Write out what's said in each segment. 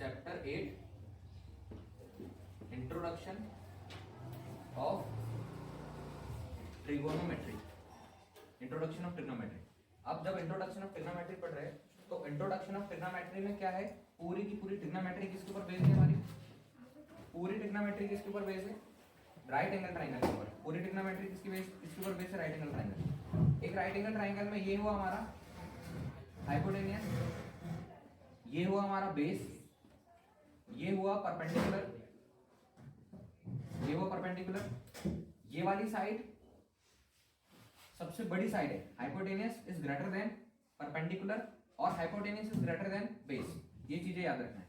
Chapter 8 introduction of trigonometry. Introduction of trigonometry. अब जब introduction of trigonometry पढ़ रहे हैं तो इंट्रोडक्शन ऑफ ट्रिग्नोमेट्री में क्या है, पूरी की पूरी ट्रिग्नोमेट्री किसके ऊपर बेस्ड है हमारी, पूरी ट्रिग्नोमेट्री किसके ऊपर बेस्ड है, राइट एंगल ट्राइंगल के ऊपर। पूरी ट्रिग्नोमेट्री किसके ऊपर बेस्ड है, राइट एंगल ट्राइंगल। एक राइट एंगल ट्राइंगल में ये हुआ हमारा हाइपोटेनियस, ये हुआ हमारा बेस, ये हुआ परपेंडिकुलर, ये हुआ परपेंडिकुलर, ये वाली साइड सबसे बड़ी साइड है, hypotenuse is greater than perpendicular और hypotenuse is greater than base. ये चीजें याद रखना है,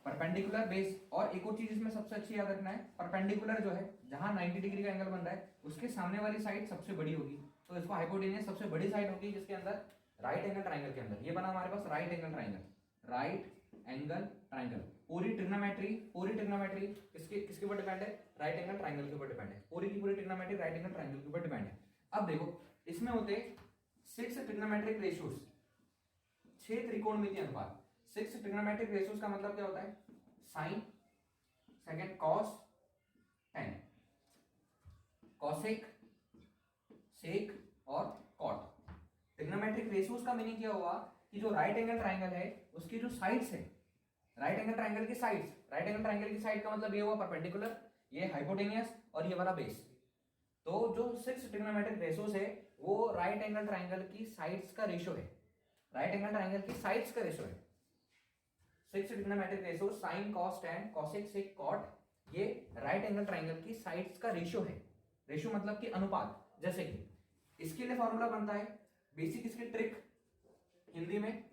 परपेंडिकुलर बेस। और एक और चीज इसमें सबसे अच्छी याद रखना है, परपेंडिकुलर जो है जहां 90 डिग्री का एंगल बन रहा है उसके सामने वाली साइड सबसे बड़ी होगी, तो इसको हाइपोटेनियस सबसे बड़ी साइड होगी जिसके अंदर राइट एंगल ट्राइंगल के अंदर। ये बना हमारे पास right angle triangle, right angle triangle. पूरी ट्रिग्नोमेट्री किसके ऊपर डिपेंड है, राइट एंगल ट्राइंगल के ऊपर डिपेंड है। पूरी की पूरी ट्रिग्नोमेट्री राइट एंगल ट्राइंगल के ऊपर डिपेंड है। अब देखो इसमें होते 6 ट्रिग्नोमेट्रिक रेशियोज, 6 त्रिकोणमितीय अनुपात। 6 ट्रिग्नोमेट्रिक रेशियोज का मतलब क्या होता है, sine, second cos, tan, cosec, sec और कॉट। ट्रिग्नोमेट्रिक रेशियोज का मीनिंग क्या हुआ कि जो राइट एंगल ट्राइंगल है उसकी जो साइड्स है, राइट एंगल ट्राइंगल की साइड्स, राइट एंगल ट्राइंगल की साइड का मतलब ये हुआ परपेंडिकुलर, ये हाइपोटेनियस और ये वाला बेस। तो जो 6 ट्रिग्नोमेट्रिक रेशियोज है वो राइट एंगल ट्राइंगल की साइड्स का रेशियो है, राइट एंगल ट्राइंगल की साइड्स का रेशियो है। 6 trigonometric ratio sine cos tan cosec sec cot, ये राइट एंगल ट्राइंगल की साइड्स का रेशियो है। रेशियो मतलब कि अनुपात। जैसे कि इसके लिए फॉर्मूला बनता है, बेसिक इसकी ट्रिक हिंदी में,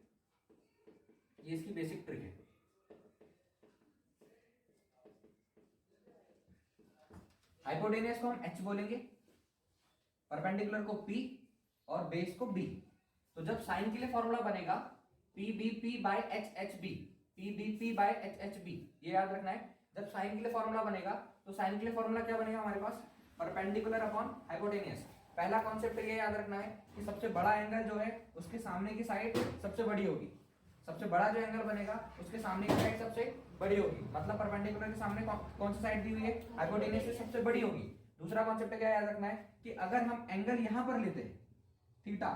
ये इसकी बेसिक ट्रिक है। हाइपोटेनियस को हम H बोलेंगे, परपेंडिकुलर को P और बेस को B। तो जब साइन के लिए फॉर्मूला बनेगा PBP by HHB, PBP by HHB, ये याद रखना है। जब साइन के लिए फॉर्मूला बनेगा तो साइन के लिए फॉर्मूला क्या बनेगा हमारे पास, परपेंडिकुलर अपॉन हाइपोटेनियस। पहला कॉन्सेप्ट ये याद रखना है कि सबसे बड़ा एंगल जो है उसके सामने की साइड सबसे बड़ी होगी, सबसे बड़ा जो एंगल बनेगा उसके सामने की साइड सबसे बड़ी होगी। मतलब परपेंडिकुलर के सामने कौन सी साइड दी हुई है, हाइपोटेनियस से सबसे बड़ी होगी। दूसरा कॉन्सेप्ट क्या याद रखना है कि अगर हम एंगल यहां पर लेते हैं थीटा,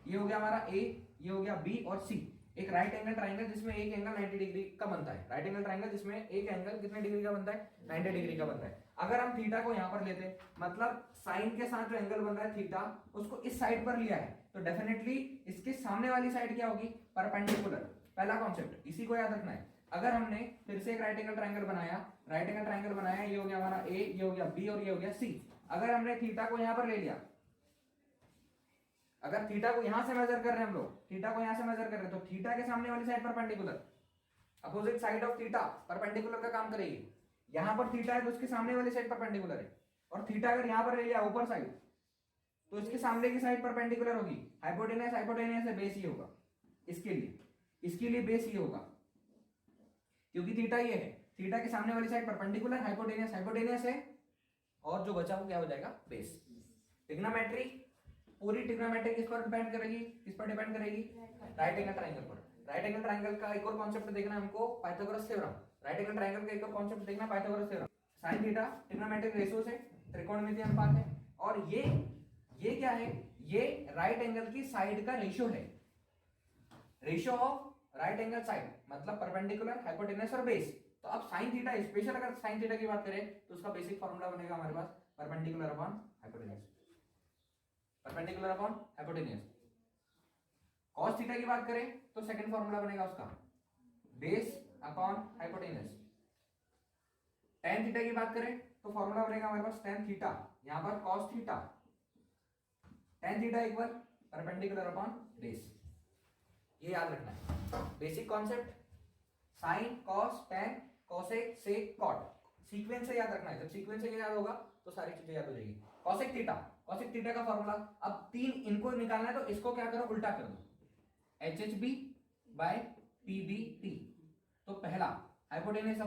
ये हो गया हमारा ए, ये हो गया बी और सी, एक राइट एंगल ट्राइंगल जिसमें एक एंगल 90 डिग्री का बनता है, राइट एंगल ट्राइंगल जिसमें एक एंगल कितने डिग्री का बनता है, 90 डिग्री का बनता है। अगर हम थीटा को यहां पर लेते मतलब साइन के साथ जो एंगल बन रहा है थीटा, उसको इस साइड पर लिया है तो डेफिनेटली इसके सामने वाली साइड क्या होगी, परपेंडिकुलर। पहला कॉन्सेप्ट इसी को याद रखना है। अगर हमने फिर से एक राइट एंगल ट्राइंगल बनाया, राइट एंगल ट्राइंगल बनाया, ये हो गया हमारा ए, ये हो गया बी और ये हो गया सी। अगर हमने थीटा को यहां पर ले लिया, अगर थीटा को यहां से मेजर कर रहे हैं हम लोग, थीटा को यहां से मेजर कर रहे हैं तो थीटा के सामने वाली side perpendicular, opposite side of theta perpendicular का काम करेगी। यहां पर थीटा है तो उसके सामने वाली साइड परपेंडिकुलर है, और थीटा अगर यहां पर ले लिया ऊपर साइड तो इसके सामने की साइड परपेंडिकुलर होगी। हाइपोटेनियस हाइपोटेनियस से बेस ही होगा, इसके लिए बेस ही होगा, क्योंकि थीटा ये है, थीटा के सामने वाली साइड परपेंडिकुलर, हाइपोटेनियस हाइपोटेनियस है, और जो बचा वो क्या हो जाएगा, बेस। ट्रिग्नोमेट्री, पूरी ट्रिग्नोमेट्री किस पर डिपेंड करेगी, किस पर डिपेंड करेगी, राइट एंगल ट्राइंगल पर। राइट एंगल ट्राइंगल का एक और कॉन्सेप्ट देखना है हमको, Pythagoras theorem. Right angle triangle का एक और कॉन्सेप्ट देखना है, Pythagoras theorem. Sine theta trigonometric ratio है, त्रिकोणमितीय अनुपात है, और ये क्या है, ये राइट एंगल की साइड का रेशियो है, ratio of right angle side, मतलब परपेंडिकुलर, हाइपोटेनस और बेस। तो अब साइन थीटा, स्पेशल अगर साइन थीटा की बात करें तो उसका बेसिक फॉर्मूला बनेगा हमारे पास perpendicular upon hypotenuse, perpendicular upon hypotenuse. Cos theta की बात करें तो सेकंड फॉर्मूला बनेगा उसका base upon hypotenuse. Tan theta की बात करें तो फॉर्मूला बनेगा हमारे पास टेन थीटा, यहां पर cos theta, tan theta equal perpendicular upon base. ये याद रखना है basic concept, sine cos tan cosec sec cot, sequence से याद रखना है। जब सीक्वेंस से याद होगा तो सारी चीजें याद हो जाएगी। कोसेक थीटा का फॉर्मूला, अब तीन इनको निकालना है तो इसको क्या करो, उल्टा कर दो, HHB बाय PBT। तो पहला hypotenuse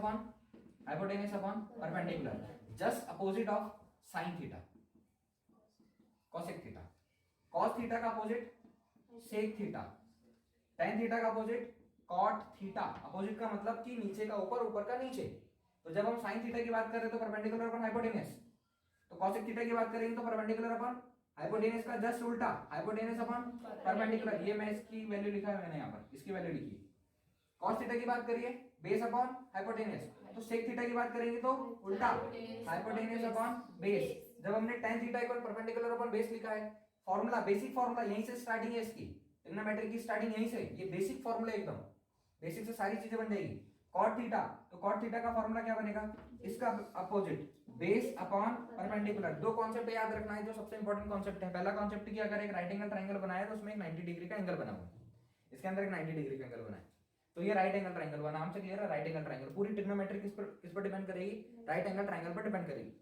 upon perpendicular, just opposite of sine theta, cosec theta. Cos theta का opposite sec theta, tan theta का अपोजिट कॉट थीटा, अपोजिट का मतलब कि नीचे का ऊपर, ऊपर का नीचे। तो जब हम साइन थीटा की बात कर रहे हैं तो परपेंडिकुलर अपॉन हाइपोटेनस, तो कॉसेक थीटा की बात करेंगे तो परपेंडिकुलर अपॉन हाइपोटेनस का जस्ट उल्टा, हाइपोटेनस अपॉन परपेंडिकुलर। ये मैं इसकी वैल्यू लिखा है मैंने यहाँ पर, इसकी वैल्यू लिखी। कॉस थीटा की बात करिए बेस अपॉन हाइपोटेनस, तो सेक थीटा की बात करेंगे तो उल्टा, हाइपोटेनस अपॉन बेस। जब हमने tan theta equal perpendicular upon base लिखा है, फॉर्मूला बेसिक फॉर्मूला यहीं से स्टार्टिंग है इसकी, ट्रिग्नोमेट्री की स्टार्टिंग यहीं से, ये बेसिक फॉर्मूला एकदम बेसिक से सारी चीजें बन जाएगी। कॉट थीटा, तो कॉट थीटा का फॉर्मूला क्या बनेगा, इसका अपोजिट बेस अपॉन परपेंडिकुलर। दो कॉन्सेप्ट याद रखना है जो सबसे इंपॉर्टेंट कॉन्सेप्ट है। पहला कॉन्सेप्ट कि अगर एक राइट एंगल ट्रायंगल बनाया तो उसमें एक 90 डिग्री का एंगल बना हुआ है, इसके अंदर एक 90 डिग्री का एंगल बना है, तो ये राइट एंगल ट्रायंगल हुआ, नाम से क्लियर है राइट एंगल ट्रायंगल। पूरी ट्रिग्नोमेट्री किस पर डिपेंड करेगी, राइट एंगल ट्रायंगल पर डिपेंड करेगी।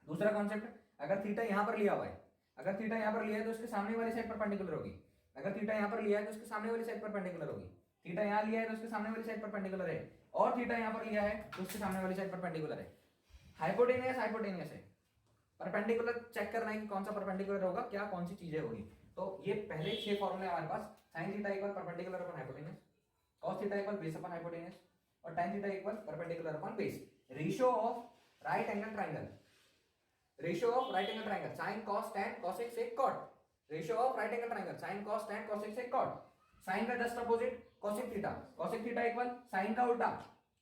दूसरा कॉन्सेप्ट, अगर थीटा यहां पर लिया हुआ है, अगर थीटा यहां पर लिया है तो इसके सामने वाली साइड परपेंडिकुलर होगी, अगर थीटा यहां पर लिया है तो इसके सामने वाली साइड परपेंडिकुलर होगी, थीटा यहां लिया है तो इसके सामने वाली साइड परपेंडिकुलर है, और थीटा यहां पर लिया है तो उसके सामने वाली साइड परपेंडिकुलर है। हाइपोटेनियस हाइपोटेनियस है, परपेंडिकुलर चेक करना है कि कौन सा परपेंडिकुलर होगा, क्या कौन सी चीजें होगी। तो ये पहले 6 फॉर्मूले हमारे पास, sin theta equal perpendicular upon hypotenuse, cos theta equal base upon hypotenuse, और tan theta equal perpendicular upon base. Ratio of right angle triangle, ratio of right angle triangle sin cos tan cosec sec cot, ratio of right angle triangle sin cos tan cosec sec cot। sin का just opposite cosec theta, cosec theta equal sin का उल्टा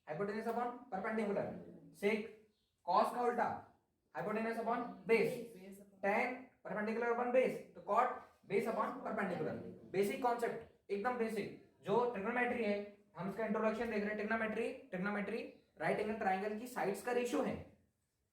hypotenuse upon perpendicular, sec cos का उल्टा hypotenuse upon base, tan perpendicular upon base, तो cot base upon perpendicular. Basic concept एकदम basic, जो trigonometry है हम इसका इंट्रोडक्शन देख रहे हैं। ट्रिग्नोमेट्री राइट एंगल ट्रायंगल की साइड्स का रेशियो है।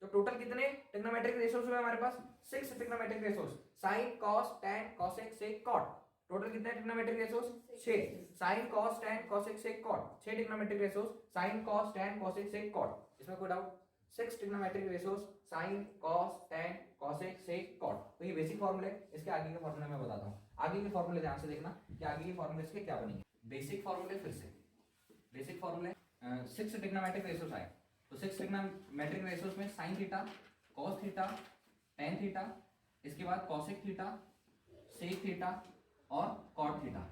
तो टोटल कितने ट्रिग्नोमेट्रिक रेशियोज हुए हमारे पास, 6 trigonometric ratios, sin cos tan cosec sec cot। Total कितने trigonometric ratios, 6, sin cos tan cosec sec cot, 6 trigonometric ratios sin cos tan cosec sec cot। इसमें कोई doubt, 6 trigonometric ratios sin cos tan cosec sec cot। तो ये basic फॉर्मूले, इसके आगे के फॉर्मूले मैं बताता हूं। आगे के फॉर्मूले ध्यान से देखना कि आगे के फॉर्मूले इसके क्या बनेंगे। बेसिक फॉर्मूले फिर से, बेसिक फॉर्मूले 6 ट्रिग्नोमेट्रिक रेशियोज आए, तो 6 ट्रिग्नोमेट्रिक रेशियोज में sin theta, cos theta, tan theta, इसके बाद cosec थीटा, sec थीटा और cot थीटा।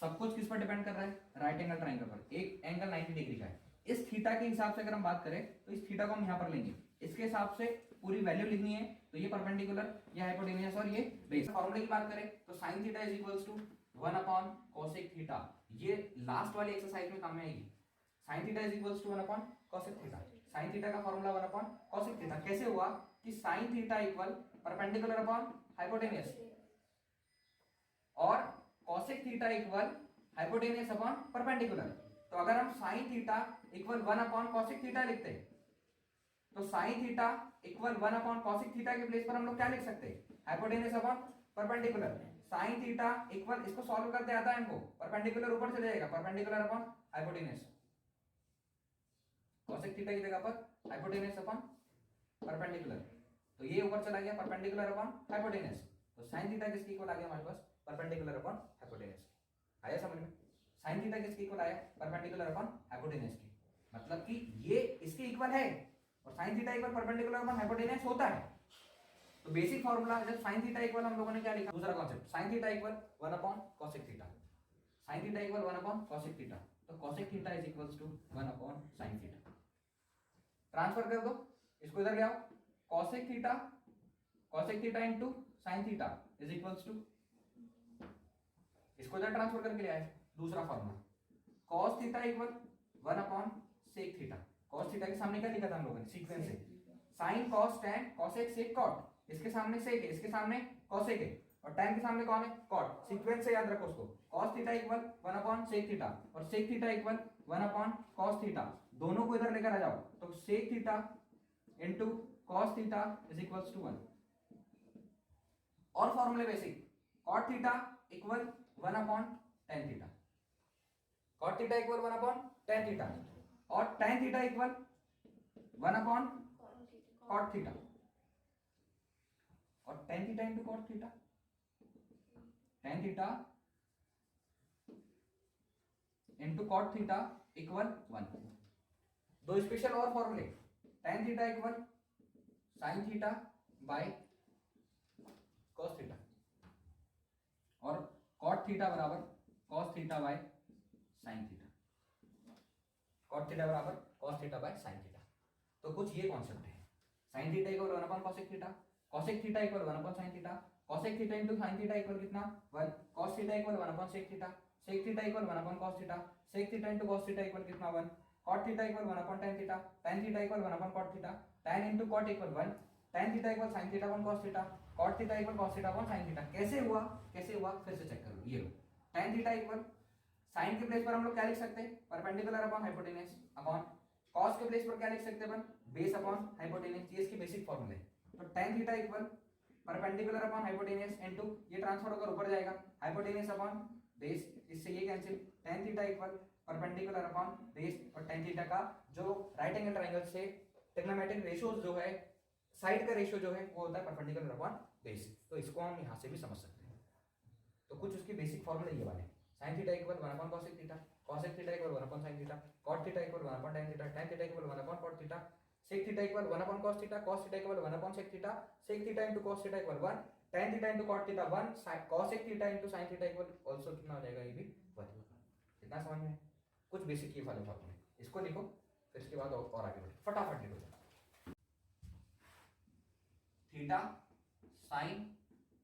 सब कुछ किस पर डिपेंड कर रहा है, राइट एंगल ट्रायंगल पर। एक एंगल 90 डिग्री का है, इस थीटा के हिसाब से अगर हम बात करें तो इस थीटा को हम यहां पर लेंगे, इसके हिसाब से पूरी वैल्यू लिखनी है। तो ये परपेंडिकुलर, ये हाइपोटेनियस और ये बेस। फॉर्मूले की बात करें तो sin theta is equals to 1 upon cosec theta, ये लास्ट वाली एक्सरसाइज में काम में आएगी। sin theta is equals to 1 upon cosec theta, sin theta का फॉर्मूला 1 अपॉन cosec थीटा। कैसे हुआ कि sin theta equal perpendicular upon hypotenuse और cosec theta equal hypotenuse upon perpendicular. तो अगर हम sin theta equal 1 upon cosec theta लिखते हैं तो sin theta equal 1 upon cosec theta के प्लेस पर हम लोग क्या लिख सकते हैं, hypotenuse upon perpendicular. sin theta equal, इसको सॉल्व करते आता है हमको, परपेंडिकुलर ऊपर चले जाएगा, perpendicular upon hypotenuse, cosec theta की जगह पर हाइपोटेनियस अपॉन परपेंडिकुलर, तो ये ऊपर चला गया परपेंडिकुलर अपॉन हाइपोटेनियस। तो sin थीटा किसके इक्वल आ गया हमारे पास, परपेंडिकुलर अपॉन हाइपोटेनियस। आया समझ में, sin थीटा किसके इक्वल आया, परपेंडिकुलर अपॉन हाइपोटेनियस की, मतलब कि ये इसके इक्वल है और sin theta equal perpendicular upon hypotenuse होता है। तो बेसिक फार्मूला जब sin थीटा इक्वल हम लोगों ने क्या लिखा, दूसरा concept sin theta equal 1 upon cosec theta, sin theta equal 1 upon cosec theta, तो cosec theta is equals to 1 upon sin theta. Transfer कर दो, इसको इधर ले आओ, cosec theta into sin theta is equals to, इसको इधर ट्रांसफर करके ले आए। दूसरा formula cos theta equal 1 upon sec theta, cos theta के सामने क्या लिखा था हम लोगों ने, सीक्वेंस है, sin cos tan cosec sec cot, इसके सामने sec है, इसके सामने cosec है, और tan के सामने कौन है, cot। सीक्वेंस से याद रखो उसको, cos theta equal 1 upon sec theta और sec theta equal 1 upon cos theta, दोनों को इधर लेकर आ जाओ, तो sec theta into cos theta is equals to 1। और फॉर्मूले basic, cot theta equal 1 upon tan theta, cot theta equal 1 upon tan theta, और tan theta equal 1 upon cot theta, और tan theta into cot theta, tan theta into cot theta equal 1। दो special और फॉर्मूले, tan theta equal sin theta by cos theta, और cot theta बराबर cos theta by sine theta, cot theta बराबर cos theta by sine theta. तो कुछ ये concept है, sine theta equal 1 upon cosec theta, cosec theta equal 1 upon sine theta, cosec theta into sine theta equal कितना 1, cos theta equal 1 upon sec theta, sec theta equal 1 upon cos theta, sec theta into cos theta equal कितना 1, cot theta equal 1 upon tan theta, tan theta equal 1 upon cot theta, tan into cot equal 1, tan theta equal sin theta upon cos theta, cot theta equal cos theta upon sin theta. कैसे हुआ फिर से check कर लो। ये लो tan theta equal sin के place पर हम लोग क्या लिख सकते हैं, perpendicular upon hypotenuse upon cos के प्लेस पर क्या लिख सकते हैं अपन, बेस अपॉन हाइपोटेनस। ये इसकी बेसिक फॉर्मूला है। तो tan theta equal perpendicular upon hypotenuse into ये ट्रांसफर होकर ऊपर जाएगा हाइपोटेनस अपॉन बेस, इससे ये cancel, tan theta equal perpendicular upon base, और tan थीटा का जो राइट एंगल ट्रायंगल से ट्रिग्नोमेट्रिक रेशियो जो है, साइड का रेशियो जो है वो होता है परपेंडिकुलर अपॉन बेस। तो इसको हम यहां से भी समझ सकते हैं। तो कुछ उसकी बेसिक फॉर्मूला ये वाले, sin theta equal 1 upon cosec theta, cosec theta equal 1 upon sin theta, cot theta equal 1 upon tan theta, tan theta equal 1 upon cot theta, sec theta equal 1 upon cos theta, cos theta equal 1 upon sec theta, sec theta into cos theta equal 1, tan theta into cot theta 1, cosec theta into sin theta equal also कितना हो जाएगा, ये भी 1। कितना समझ में? कुछ basic ये वाले फॉर्मूले, इसको लिखो फिर इसके बाद और आगे बढ़ो, फटाफट लिखो। Theta sine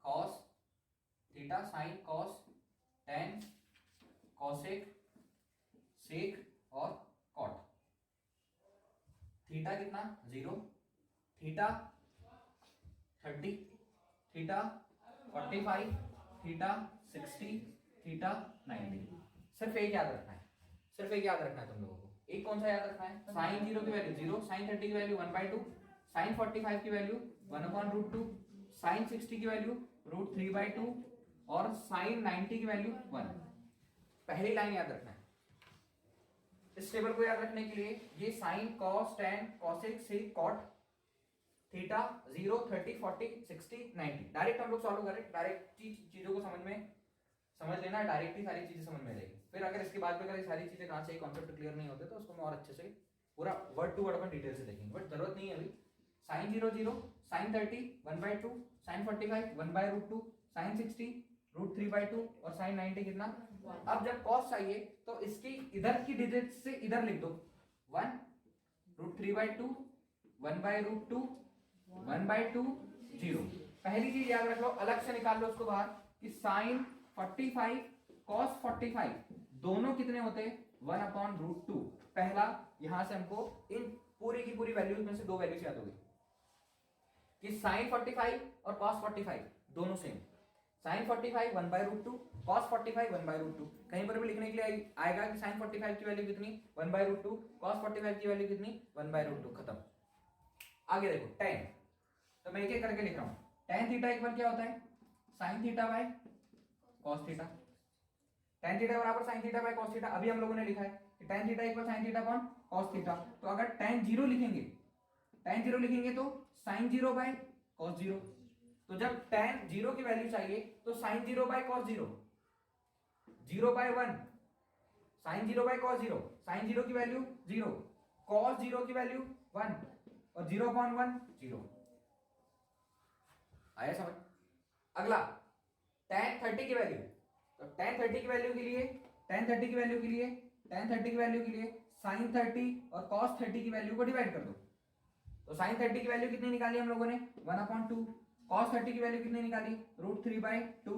cos, theta sine cos, tan cosec sec और कॉट। थीटा कितना 0, थीटा 30, थीटा 45, थीटा 60, थीटा 90। सिर्फ एक याद रखना है, सिर्फ एक याद रखना है तुम लोगों को। एक कौन सा याद रखना है, साइन 0 की वैल्यू 0, साइन 30 की वैल्यू 1/2, साइन 45 की वैल्यू 1/√2, साइन 60 की वैल्यू √3/2 और साइन 90 की वैल्यू 1। पहली लाइन याद रखना है। इस टेबल को याद रखने के लिए ये sine cos tan cosec sec cot theta 0 30 40 60 90 direct हम लोग सॉल्व करें, डायरेक्ट चीजों को समझ लेना, डायरेक्ट ही सारी चीजें समझ में आएगी। फिर अगर इसके बाद में अगर सारी चीजें कहां से कॉन्सेप्ट क्लियर नहीं होते तो उसको मैं और अच्छे से पूरा वर्ड टू वर्ड अपन डिटेल से देखेंगे, बट जरूरत नहीं है अभी। साइन 0 0, साइन 30 1/2, साइन 45 1/√2, साइन 60 √3/2 और साइन 90 कितना। अब जब कॉस चाहिए तो इसकी इधर की डिजिट से इधर लिख दो 1 √3/2 1/√2 1/2 0। पहली चीज याद रख लो, अलग से निकाल लो उसको बाहर कि साइन 45 कॉस 45 दोनों कितने होते हैं 1/√2। पहला यहां से हमको इन पूरी की पूरी वैल्यूज में से दो वैल्यूज याद होगी कि साइन 45 और कॉस 45 दोनों सेम। Sign 45 1/√2, cos 45 1/√2। कहीं पर भी लिखने के लिए आएगा कि साइन 45 की वैल्यू कितनी 1/√2, कॉस 45 की वैल्यू कितनी 1/√2। खत्म। आगे देखो tan, तो मैं एक एक करके लिख रहा हूं। tan थीटा इक्वल क्या होता है sine theta by cos theta, tan theta बराबर sine theta by cos theta. अभी हम लोगों ने लिखा है कि tan theta equal sine theta upon cos theta. तो अगर tan 0 लिखेंगे, tan 0 लिखेंगे तो साइन 0 बाय कॉस 0। तो जब tan 0 की वैल्यू चाहिए तो sine 0 by cos 0, 0/1 sine 0 by cos 0, sine 0 की वैल्यू 0, कॉस 0 की वैल्यू 1 और 0/1 0। आया समझ? अगला tan 30 की वैल्यू, तो tan 30 की वैल्यू के लिए tan 30 की वैल्यू के लिए tan 30 की वैल्यू के लिए साइन 30 और cos 30 की वैल्यू को डिवाइड कर दो। तो साइन 30 की वैल्यू कितनी निकाली हम लोगों ने 1/2, cos 30 की वैल्यू कितनी निकाली √3/2,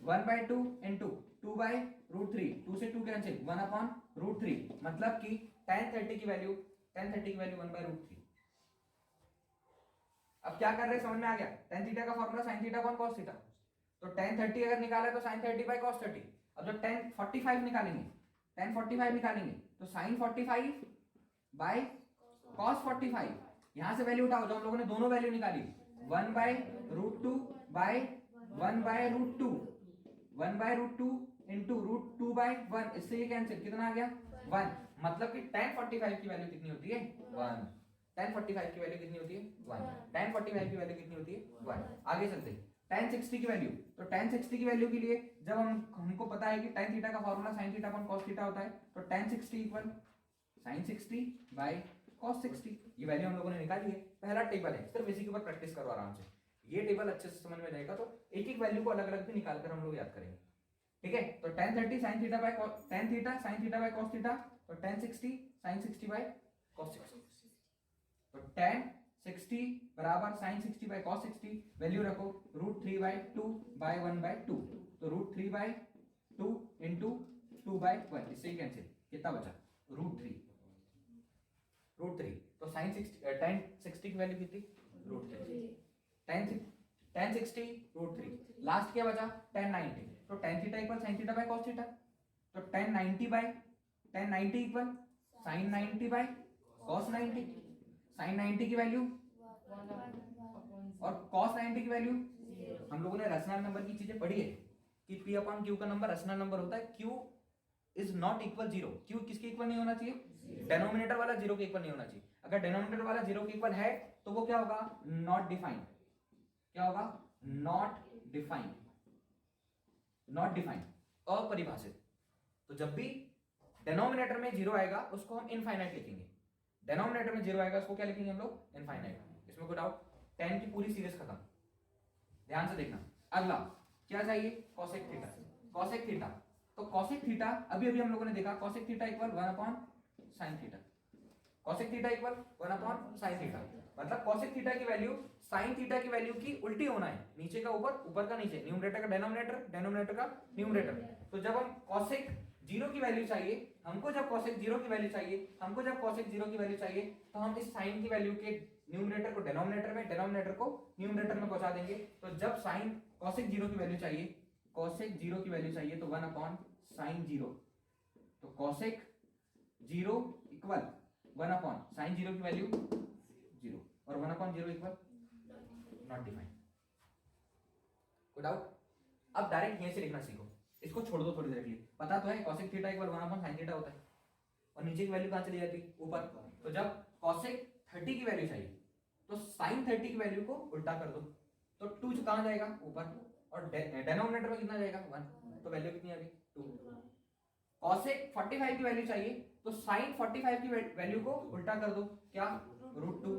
1/2 इनटू 2/√3, 2 से 2 कैंसिल 1/√3, मतलब कि tan 30 की वैल्यू 1/√3। अब क्या कर रहे हैं समझ में आ गया? tan थीटा का formula sin theta upon cos theta. तो tan 30 अगर निकाला तो sin 30 बाय cos 30। अब जब tan 45 निकालेंगे, tan 45 निकालेंगे तो sin 45 बाय cos 45। यहां से वैल्यू उठाओ, जो हम लोगों ने दोनों वैल्यू निकाली 1/√2 बाय 1/√2, 1/√2 इंटू √2/1, इससे ये कैंसिल कितना आ गया 1। मतलब कि tan 45 की वैल्यू कितनी होती है 1। tan 45 की वैल्यू कितनी होती है 1। tan 45 की वैल्यू कितनी होती है 1। आगे चलते हैं tan 60 की वैल्यू। तो tan 60 की वैल्यू के लिए जब हमको पता है कि tan थीटा का formula sin theta upon cos theta होता है, तो tan 60 equal sin 60 by cos 60। ये वैल्यू हम लोगों ने निकाली है। पहला टेबल है, सिर्फ इसी के ऊपर प्रैक्टिस करो आराम से। ये टेबल अच्छे से समझ में जाएगा तो एक एक वैल्यू को अलग अलग भी निकाल कर हम लोग याद करेंगे। ठीक है, तो tan 30 sin theta bye tan theta sin theta by cos theta, तो tan 60 sin 60 बाय cos 60, तो tan 60 बराबर sin 60 बाय cos 60, वैल्यू रखो √3 बाय 2 बाय 1 बाय 2, तो √3 बाय 2 इंटू 2 बाय 1, इससे ही कैंसिल, कितना बचा √3, तो sin 60 tan 60 की वैल्यू कितनी √3, tan 60 √3, लास्ट क्या बचा tan 90, तो tan theta equal sin theta by cos theta, तो tan 90 equal sin 90 by cos 90, sin 90 की वैल्यू और cos 90 की वैल्यू, हम लोगों ने रेशनल नंबर की चीजें पढ़ी है कि p अपॉन q का नंबर रेशनल नंबर होता है, q is not equal 0, q किसके इक्वल नहीं होना चाहिए, डेनोमिनेटर वाला 0 के इक्वल नहीं होना चाहिए, अगर डेनोमिनेटर वाला 0 के इक्वल है तो वो क्या होगा, नॉट डिफाइंड, क्या होगा, नॉट डिफाइंड, अपरिभाषित। तो जब भी डेनोमिनेटर में 0 आएगा उसको हम इनफाइनाइट लिखेंगे, डेनोमिनेटर में 0 आएगा उसको क्या लिखेंगे हम लोग, इनफाइनाइट, इसमें कोई डाउट, 10 की पूरी सीरीज खत्म, ध्यान से देखना। अगला क्या चाहिए, cosec थीटा, cosec थीटा, तो cosec थीटा अभी हम लोगों ने देखा, cosec theta equal 1 upon sin theta, cosec theta equal 1 upon sin theta, मतलब cosec थीटा की वैल्यू sin थीटा की वैल्यू की उल्टी होना है, नीचे का ऊपर, ऊपर का नीचे, न्यूमरेटर का डेनोमिनेटर, डेनोमिनेटर का न्यूमरेटर। तो जब हम cosec 0 की वैल्यू चाहिए हमको, जब cosec 0 की वैल्यू चाहिए हमको, जब cosec 0 की वैल्यू चाहिए तो हम इस sin की वैल्यू के न्यूमरेटर को डेनोमिनेटर में, डेनोमिनेटर को न्यूमरेटर में पहुंचा देंगे। तो जब sin cosec 0 की वैल्यू चाहिए, cosec 0 की वैल्यू चाहिए तो 1 अपॉन sin 0, तो cosec 0 इक्वल 1 अपॉन sin 0 की वैल्यू 0 और 1 अपॉन 0 इक्वल नॉट डिफाइंड, कोई डाउट। अब डायरेक्ट यहीं से लिखना सीखो, इसको छोड़ दो थोड़ी देर के लिए, पता तो है cosec theta equal 1 upon sin theta होता है, और नीचे की वैल्यू कहां चली जाती है, ऊपर। तो जब cosec 30 की वैल्यू चाहिए तो sin 30 की वैल्यू को उल्टा कर दो, तो 2 कहां जाएगा, ऊपर, और डेनोमिनेटर में कितना जाएगा 1, तो वैल्यू कितनी आ गई 2। cosec 45 की वैल्यू चाहिए तो sin 45 की वैल्यू को उल्टा कर दो, क्या, √2।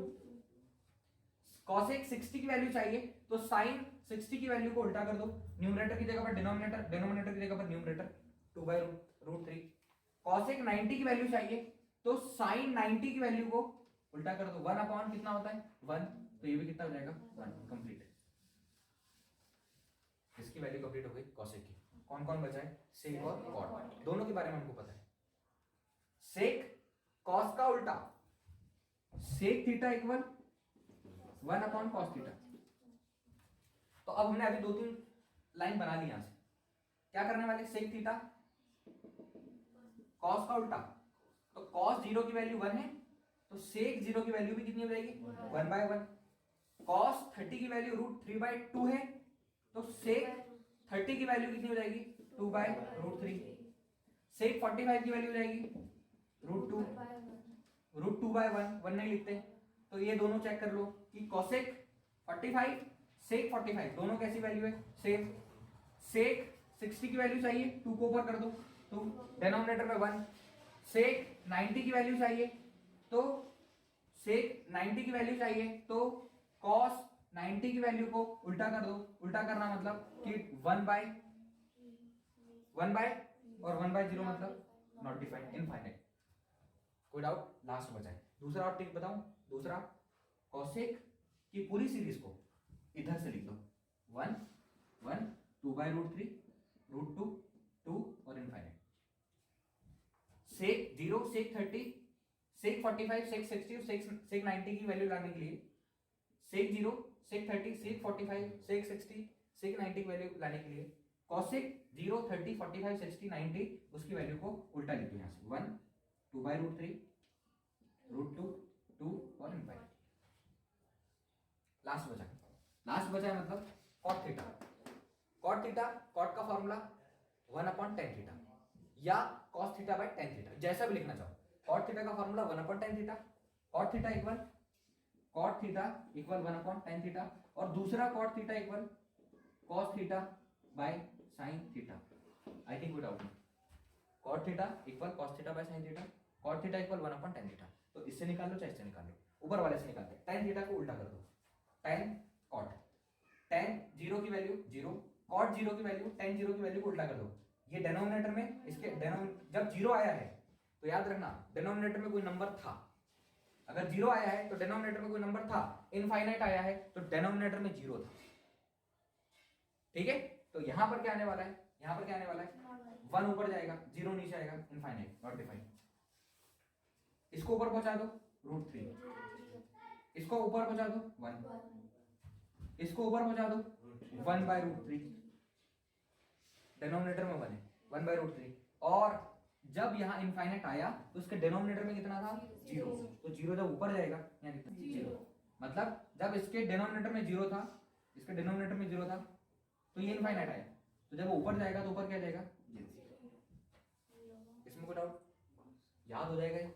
cosec 60 की वैल्यू चाहिए तो sin 60 की वैल्यू को उल्टा कर दो, न्यूमरेटर की जगह पर डिनोमिनेटर, डेनोमिनेटर की जगह पर न्यूमरेटर, 2/√3। cosec 90 की वैल्यू चाहिए तो sin 90 की वैल्यू को उल्टा कर दो, 1 अपॉन कितना होता है 1, तो ये भी कितना हो जाएगा 1, कंप्लीट। इसकी वैल्यू कंप्लीट हो गई cosec की। कौन कौन बचा है, sec और cot, दोनों के बारे में हमको पता है। sec cos का उल्टा, sec theta equal 1 upon cos theta. तो अब हमने अभी 2-3 लाइन बना ली यहां से, क्या करने वाले, sec थीटा cos का उल्टा, तो cos 0 की वैल्यू 1 है तो sec 0 की वैल्यू भी कितनी हो जाएगी 1/1। cos 30 की वैल्यू √3/2 है तो sec 30 की वैल्यू कितनी हो जाएगी 2/√3। sec 45 की वैल्यू हो जाएगी √2/1, 1 नहीं लिखते, तो ये दोनों चेक कर लो कि cosec 45 sec 45 दोनों कैसी वैल्यू है, सेम। sec 60 की वैल्यू चाहिए, 2 को ऊपर कर दो, 2, डेनोमिनेटर में 1। sec 90 की वैल्यू चाहिए तो sec 90 की वैल्यू चाहिए तो cos 90 की वैल्यू को उल्टा कर दो, उल्टा करना मतलब कि 1/1 और 1/0 मतलब नॉट डिफाइंड, इनफाइनाइट। कोई डाउट, लास्ट बचा है दूसरा और ट्रिक बताऊं, दूसरा cosec की पूरी सीरीज को इधर से लिख दो, 1 1 2/√3 √2 2 और infinite. sec 0 sec 30 sec 45 sec 60 sec 90 की वैल्यू लाने के लिए sec 0 sec 30 sec 45 sec 60 sec 90 की वैल्यू लाने के लिए cosec 0 30 45 60 90 उसकी वैल्यू को उल्टा लिख दो, यहां से 1 2/√3 √2 2 और इनफाइनाइट। लास्ट बचा है मतलब cot थीटा। cot का फॉर्मूला 1 अपॉन tan थीटा या cos theta bye tan theta, जैसा भी लिखना चाहो। cot थीटा का formula 1 upon tan theta, cot theta equal 1 upon tan theta, और दूसरा cot theta equal cos theta bye sin theta. I think कोई doubt नहीं, cot theta equal cos theta bye sin theta, cot theta equal 1 upon tan theta. तो इससे निकाल लो चाहे इससे निकाल लो, ऊपर वाले से निकालते हैं, tan थीटा को उल्टा कर दो, tan cot, tan 0 की वैल्यू 0, cot 0 की वैल्यू tan 0 की वैल्यू को उल्टा कर दो, ये डेनोमिनेटर में इसके जब 0 आया है तो याद रखना डेनोमिनेटर में कोई नंबर था, अगर 0 आया है तो डेनोमिनेटर में कोई नंबर था, इनफाइनाइट आया है तो डेनोमिनेटर में 0 था। ठीक है, तो यहां पर क्या आने वाला है, यहां पर क्या आने वाला है 1 ऊपर जाएगा 0 नीचे आएगा, इनफाइनाइट नॉट डिफाइंड। इसको ऊपर पहुंचा दो √3, इसको ऊपर पहुंचा दो 1, इसको ऊपर पहुंचा दो 1/√3, डेनोमिनेटर में 1 है 1/√3। और जब यहां इनफाइनाइट आया तो उसके डेनोमिनेटर में कितना था 0, तो 0 जब ऊपर जाएगा यहाँ कितना 0, मतलब जब इसके डेनोमिनेटर में 0 था, इसके डेनोमिनेटर में 0 था तो ये इनफाइनाइट आया, तो जब वो ऊपर जाएगा तो ऊपर क्या जाएगा 0। इसमें कोई डाउट, याद हो जाएगा ये?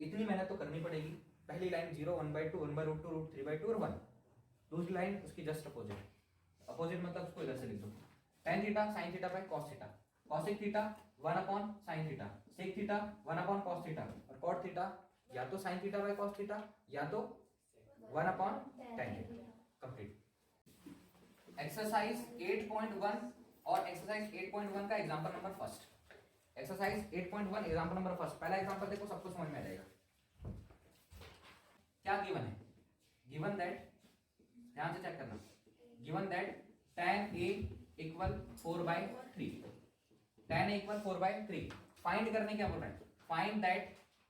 इतनी मेहनत तो करनी पड़ेगी। पहली लाइन 0 1/2 1/√2 √3/2 और 1, दूसरी लाइन उसकी जस्ट अपोजिट, अपोजिट मतलब उसको इधर से लिख दो tan theta sin theta by cos theta, cosec theta 1/sin theta, sec theta 1/cos theta और cot थीटा या तो sin theta by cos theta या तो 1/tan थीटा। कंप्लीट। एक्सरसाइज 8.1 और एक्सरसाइज 8.1 का example number first. Exercise 8.1 example number first, पहला example देखो, सबको समझ में आ जाएगा। क्या गिवन है, गिवन दैट, ध्यान से चेक करना, given that tan a equal 4/3, tan a equal 4/3। Find करने क्या बोल रहे हैं,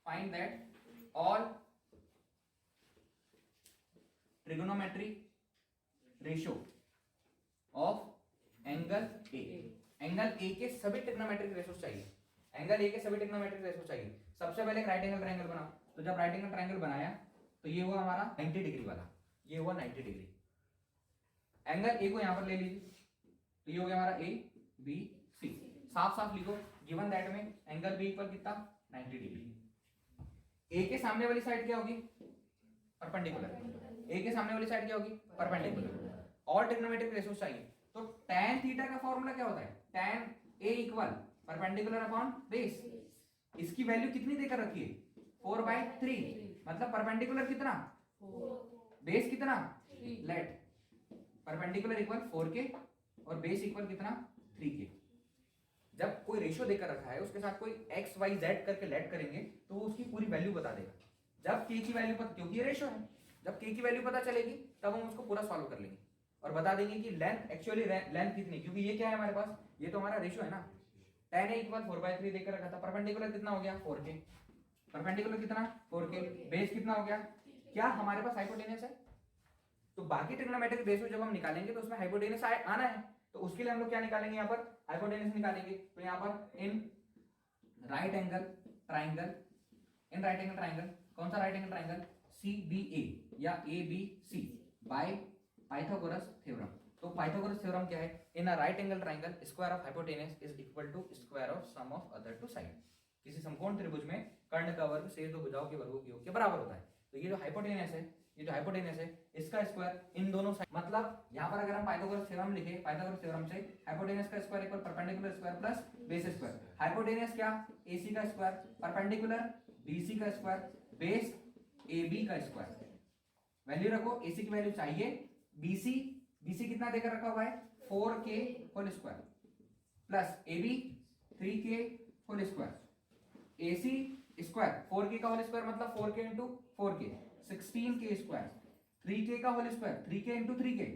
find that all trigonometry ratio of angle a, angle a के सभी ट्रिग्नोमेट्रिक रेशियोज चाहिए, एंगल a के सभी ट्रिग्नोमेट्रिक रेशियोज चाहिए। सबसे पहले एक राइट एंगल ट्रायंगल बनाओ, तो जब राइट एंगल ट्रायंगल बनाया तो ये हुआ हमारा 90 डिग्री वाला, ये हुआ 90 डिग्री। एंगल a को यहां पर ले लीजिए, तो ये हो गया हमारा a b c, साफ साफ लिखो, गिवन दैट में एंगल b इक्वल कितना 90 डिग्री। a के सामने वाली साइड क्या होगी परपेंडिकुलर, a के सामने वाली साइड क्या होगी परपेंडिकुलर। और ट्रिग्नोमेट्रिक रेशियो चाहिए, तो tan थीटा का फॉर्मूला क्या होता है, tan a equal perpendicular upon base. इसकी वैल्यू कितनी देकर रखी है 4/3, मतलब परपेंडिकुलर कितना बेस कितना, लेट परपेंडिकुलर इक्वल 4k और बेस इक्वल कितना 3k। जब कोई रेशियो देकर रखा है उसके साथ कोई x y z करके लेट करेंगे तो वो उसकी पूरी वैल्यू बता देगा। जब k की वैल्यू पता, क्योंकि ये रेशियो है, जब k की वैल्यू पता चलेगी तब हम उसको पूरा सॉल्व कर लेंगे और बता देंगे कि लेंथ एक्चुअली लेंथ कितनी, क्योंकि ये क्या है हमारे पास, ये तो हमारा रेशियो है ना। tan a इक्वल 4/3 देकर रखा था, परपेंडिकुलर कितना हो गया 4k, परपेंडिकुलर कितना 4k, बेस कितना हो गया, क्या हमारे पास हाइपोटेनस है, तो बाकी ट्रिग्नोमेट्रिक रेशियो जब हम निकालेंगे तो उसमें हाइपोटेनस आना है, तो उसके लिए हम लोग क्या निकालेंगे, यहाँ पर हाइपोटेनस निकालेंगे। तो यहाँ पर in right angle triangle, in right angle triangle, कौन सा राइट एंगल ट्राइंगल CBA या ABC बाय पाइथागोरस थ्योरम। तो पाइथागोरस थ्योरम क्या है, in a right angle triangle square of hypotenuse is equal to square of sum of other two side. किसी समकोण त्रिभुज में कर्ण का वर्ग शेष दो भुजाओं के वर्गों के योग के बराबर होता है। तो ये जो हाइपोटेनस है, ये जो हाइपोटेनस है इसका स्क्वायर इन दोनों साइड, मतलब यहाँ पर अगर हम पाइथागोरस थ्योरम लिखे, पाइथागोरस थ्योरम से हाइपोटेनस का square equal perpendicular square plus base square. Hypotenuse क्या AC का स्क्वायर, परपेंडिकुलर BC का स्क्वायर, बेस AB का स्क्वायर। वैल्यू रखो, AC की वैल्यू चाहिए, BC कितना देकर रखा हुआ है 4k whole square plus AB 3k whole square, AC square 4k का होल स्क्वायर मतलब 4k into 4k 16k square, 3k का whole square 3k into 3k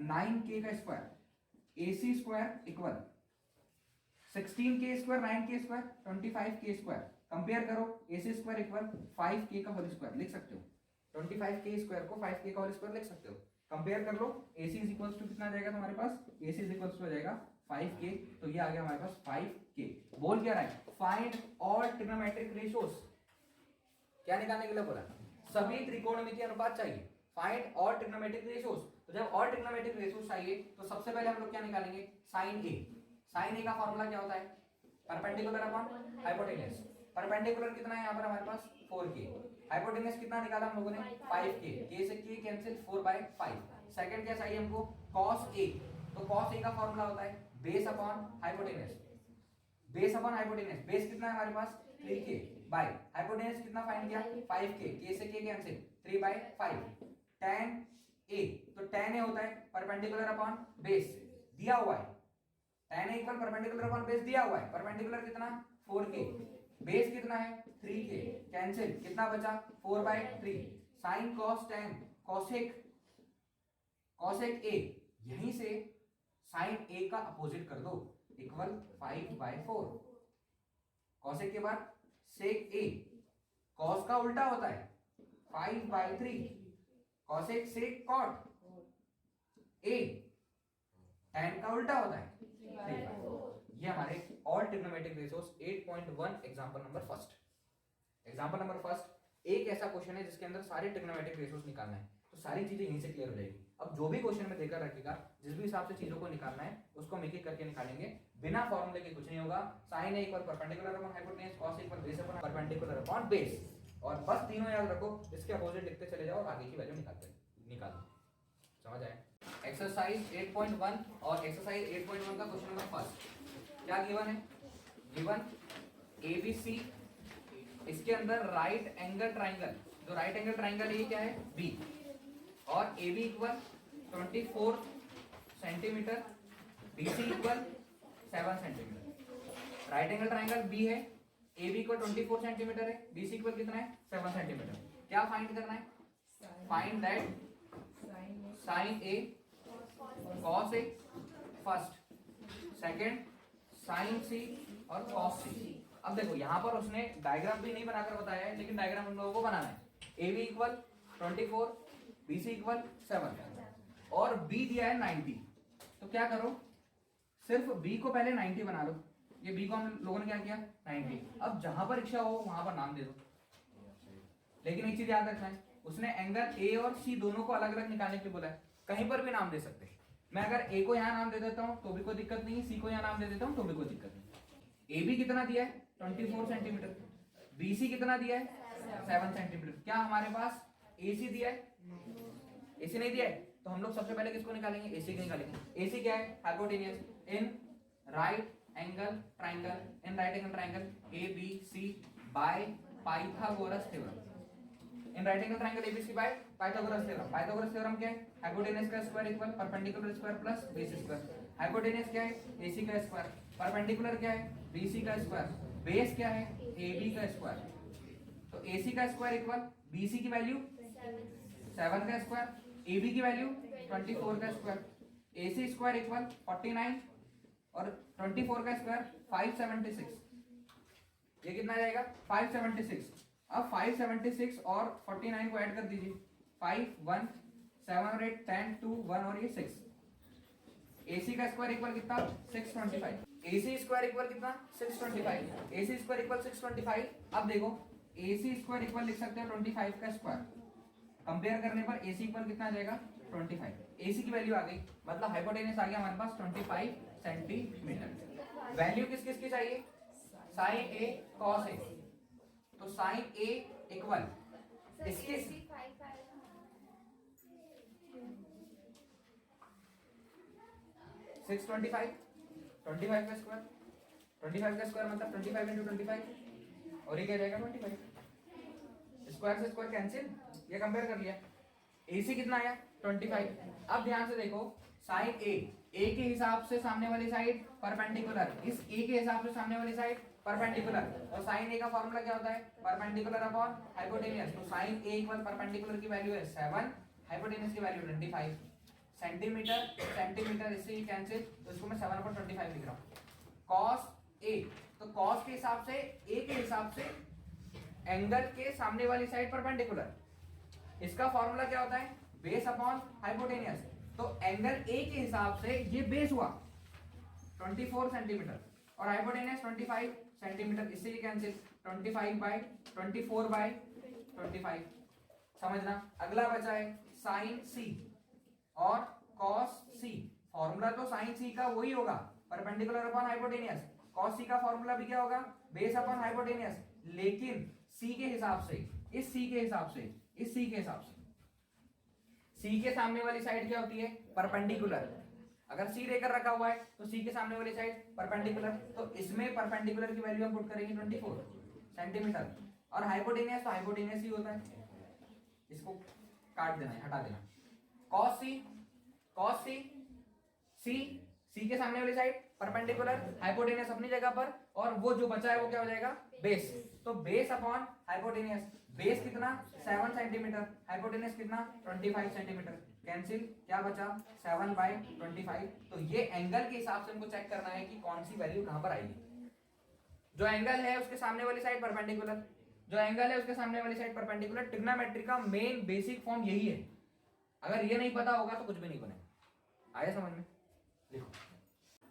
9k का square, AC square equal 16k square 9k square 25k square. Compare करो, AC square equal 5k का whole square लिख सकते हो, 25k square को 5k का whole square लिख सकते हो। कंपेयर कर लो, AC इज इक्वल्स टू कितना आ जाएगा तुम्हारे पास, AC इज इक्वल्स टू आ जाएगा 5k, तो ये आ गया हमारे पास 5k। बोल क्या रहा है, फाइंड ऑल ट्रिग्नोमेट्रिक रेशियोज, क्या निकालने के लिए बोला, सभी त्रिकोणमितीय अनुपात चाहिए, फाइंड ऑल ट्रिग्नोमेट्रिक रेशियोज। तो जब ऑल ट्रिग्नोमेट्रिक रेशियोज चाहिए तो सबसे पहले हम लोग क्या निकालेंगे, साइन ए। साइन ए का फॉर्मूला क्या होता है, परपेंडिकुलर अपॉन हाइपोटेनस। परपेंडिकुलर कितना है यहाँ पर हमारे पास 4k, हाइपोटेनस कितना निकाला हम लोगों ने 5k, k से k कैंसिल 4/5। सेकंड क्या चाहिए हमको, cos a, तो cos a का फॉर्मूला होता है base upon hypotenuse, base upon hypotenuse. Base कितना है हमारे पास 3k बाय हाइपोटेनस कितना फाइंड किया 5k, k से k कैंसिल 3/5। tan a, तो tan a होता है परपेंडिकुलर अपॉन बेस, दिया हुआ है tan A equal perpendicular upon base दिया हुआ है, परपेंडिकुलर कितना 4k, बेस कितना है 3k, कैंसिल, कितना बचा 4/3, sign cos tan cosec A, यहीं से साइन A का अपोजिट कर दो इक्वल 5/4, कॉसेक के बाद सेक A, कॉस का उल्टा होता है 5/3, cosec sec cot A, tan का उल्टा होता है 3/4। ये हमारे all trigonometric ratios 8.1 example number first. Example number first एक ऐसा क्वेश्चन है जिसके अंदर सारे ट्रिग्नोमेट्रिक रेशियोज निकालना है, तो सारी चीजें यहीं से क्लियर हो जाएगी। अब जो भी क्वेश्चन में देकर रखेगा, जिस भी हिसाब से चीजों को निकालना है उसको हम एक एक करके निकालेंगे, बिना फॉर्मूले के कुछ नहीं होगा। Sine A equal perpendicular upon hypotenuse, cos equal base upon perpendicular upon base, और बस तीनों याद रखो, इसके अपोजिट लिखते चले जाओ और आगे की वैल्यू निकालो। समझ आए? एक्सरसाइज 8.1 और एक्सरसाइज 8.1 का क्वेश्चन नंबर फर्स्ट क्या गिवन है? गिवन ABC, इसके अंदर राइट एंगल ट्राइंगल, जो राइट एंगल ट्राइंगल है ये क्या है B, और AB equal 24 centimetre, BC equal 7 centimetre. Right angle triangle B है, AB इक्वल 24 सेंटीमीटर है, BC इक्वल कितना है 7 सेंटीमीटर। क्या फाइंड करना है? Find that sine A cos A first, second sine C और कॉस C। अब देखो यहाँ पर उसने डायग्राम भी नहीं बनाकर बताया है, लेकिन डायग्राम हम लोगों को बनाना है। AB इक्वल 24, BC इक्वल 7 और B दिया है 90, तो क्या करो सिर्फ B को पहले 90 बना लो। ये B को हम लोगों ने क्या किया 90। अब जहां पर इच्छा हो वहां पर नाम दे दो, लेकिन एक चीज याद रखना है, उसने एंगल A और C दोनों को अलग अलग निकालने के लिए बोला है, कहीं पर भी नाम दे सकते हैं। मैं अगर A को यहाँ नाम दे देता हूँ तो भी कोई दिक्कत नहीं, C को यहाँ नाम दे देता हूँ तो भी कोई दिक्कत नहीं। AB कितना दिया है 24 सेंटीमीटर, BC कितना दिया है 7 सेंटीमीटर। क्या हमारे पास AC दिया है? AC नहीं दिया है, तो हम लोग सबसे पहले किसको निकालेंगे? AC को निकालेंगे। AC क्या है? Hypotenuse in right angle triangle, in right angle triangle ABC by Pythagoras theorem, in right angle triangle ABC by Pythagoras theorem. Pythagoras theorem क्या है? हाइपोटेन्यूज का square equal perpendicular square plus base square. Hypotenuse क्या है? AC का square, perpendicular क्या है? BC का square, base क्या है? AB का स्क्वायर। तो AC का स्क्वायर इक्वल BC की वैल्यू 7 का स्क्वायर, AB की वैल्यू 24 का स्क्वायर, AC स्क्वायर इक्वल 49 और 24 का स्क्वायर 576। ये कितना जाएगा? 576। अब 576 और 49 को ऐड कर दीजिए, 5 1 7 और 8 10 2 1 और ये 6। AC का स्क्वायर इक्वल कितना? 625। AC स्क्वायर इक्वल कितना? 625। AC square equal 625। अब देखो AC स्क्वायर इक्वल लिख सकते हैं 25 का स्क्वायर, कंपेयर करने पर AC इक्वल कितना आ जाएगा 25। AC की वैल्यू आ गई, मतलब हाइपोटेन्यूज आ गया हमारे पास 25 सेंटीमीटर। वैल्यू किस किस की चाहिए? साइन A कॉस A, तो साइन A इक्वल इसके 625, 25 का स्क्वायर, 25 का स्क्वायर मतलब 25 इंटू 25, और ये क्या जाएगा 25। स्क्वायर से स्क्वायर कैंसिल, ये कंपेयर कर लिया। AC कितना आया 25। अब ध्यान से देखो, साइन A के हिसाब से सामने वाली साइड परपेंडिकुलर, इस A के हिसाब से सामने वाली साइड परपेंडिकुलर, और साइन A का फॉर्मूला क्या होता है? Perpendicular upon hypotenuse. तो साइन A इक्वल परपेंडिकुलर की वैल्यू है 7, हाइपोटेन्यूज की वैल्यू 25 सेंटीमीटर, सेंटीमीटर इससे ही कैंसिल, तो इसको मैं 7/25 लिख रहा हूँ। कॉस A, तो कॉस के हिसाब से A के हिसाब से एंगल के सामने वाली साइड परपेंडिकुलर, इसका फॉर्मूला क्या होता है? Base upon hypotenuse. तो एंगल A के हिसाब से ये बेस हुआ 24 सेंटीमीटर और हाइपोटेन्यूज 25 सेंटीमीटर, इससे ये कैंसिल 25/24/25। समझना। अगला बचा है साइन C और कॉस C। फॉर्मूला तो साइन C का वही होगा, perpendicular upon hypotenuse. Cos C का फॉर्मूला भी क्या होगा? बेस अपॉन हाइपोटेन्यूज, लेकिन C के हिसाब से, इस C के हिसाब से, इस C के हिसाब से, C के सामने वाली साइड क्या होती है? परपेंडिकुलर। अगर C लेकर रखा हुआ है तो C के सामने वाली साइड परपेंडिकुलर, तो इसमें परपेंडिकुलर की वैल्यू हम पुट करेंगे 24 सेंटीमीटर, और हाइपोटेन्यूज तो हाइपोटेन्यूज ही होता है, इसको काट देना है, हटा देना। कॉस C, C के सामने वाली साइड परपेंडिकुलर, हाइपोटेनियस अपनी जगह पर, और वो जो बचा है वो क्या हो जाएगा, बेस। तो बेस अपॉन हाइपोटेनियस, बेस कितना 7 सेंटीमीटर, हाइपोटेनियस कितना 25 सेंटीमीटर, कैंसिल, क्या बचा 7/25। तो ये एंगल के हिसाब से हमको चेक करना है कि कौन सी वैल्यू कहां पर आएगी। जो एंगल है उसके सामने वाली साइड परपेंडिकुलर, जो एंगल है उसके सामने वाली साइड परपेंडिकुलर। ट्रिग्नोमेट्री का मेन बेसिक फॉर्म यही है, अगर ये नहीं पता होगा तो कुछ भी नहीं बनेगा। आया समझ में? लिखो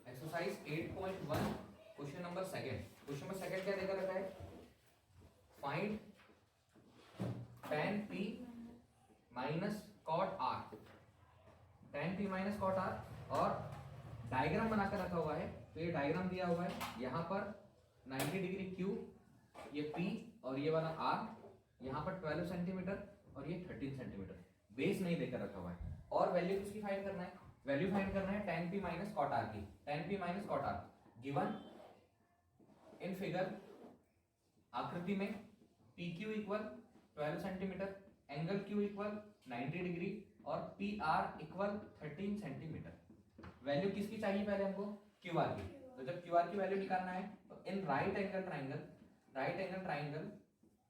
exercise 8.1 question number second. Question number second क्या देकर रखा है, find tan p minus cot r, tan p minus cot r, और डायग्राम बनाकर रखा हुआ है। तो ये डायग्राम दिया हुआ है, यहाँ पर 90 डिग्री q, ये p और ये वाला r, यहाँ पर 12 सेंटीमीटर और ये 13 सेंटीमीटर। बेस नहीं देकर रखा हुआ है, और वैल्यू किसकी फाइंड करना है, वैल्यू फाइंड करना है tan p minus cot r की। tan p minus cot r given in figure, आकृति में PQ equal 12 centimetre, angle Q equal 90 degree और PR इक्वल 13 सेंटीमीटर। वैल्यू किसकी चाहिए पहले हमको, QR की। तो जब QR की वैल्यू निकालना है तो in right angle triangle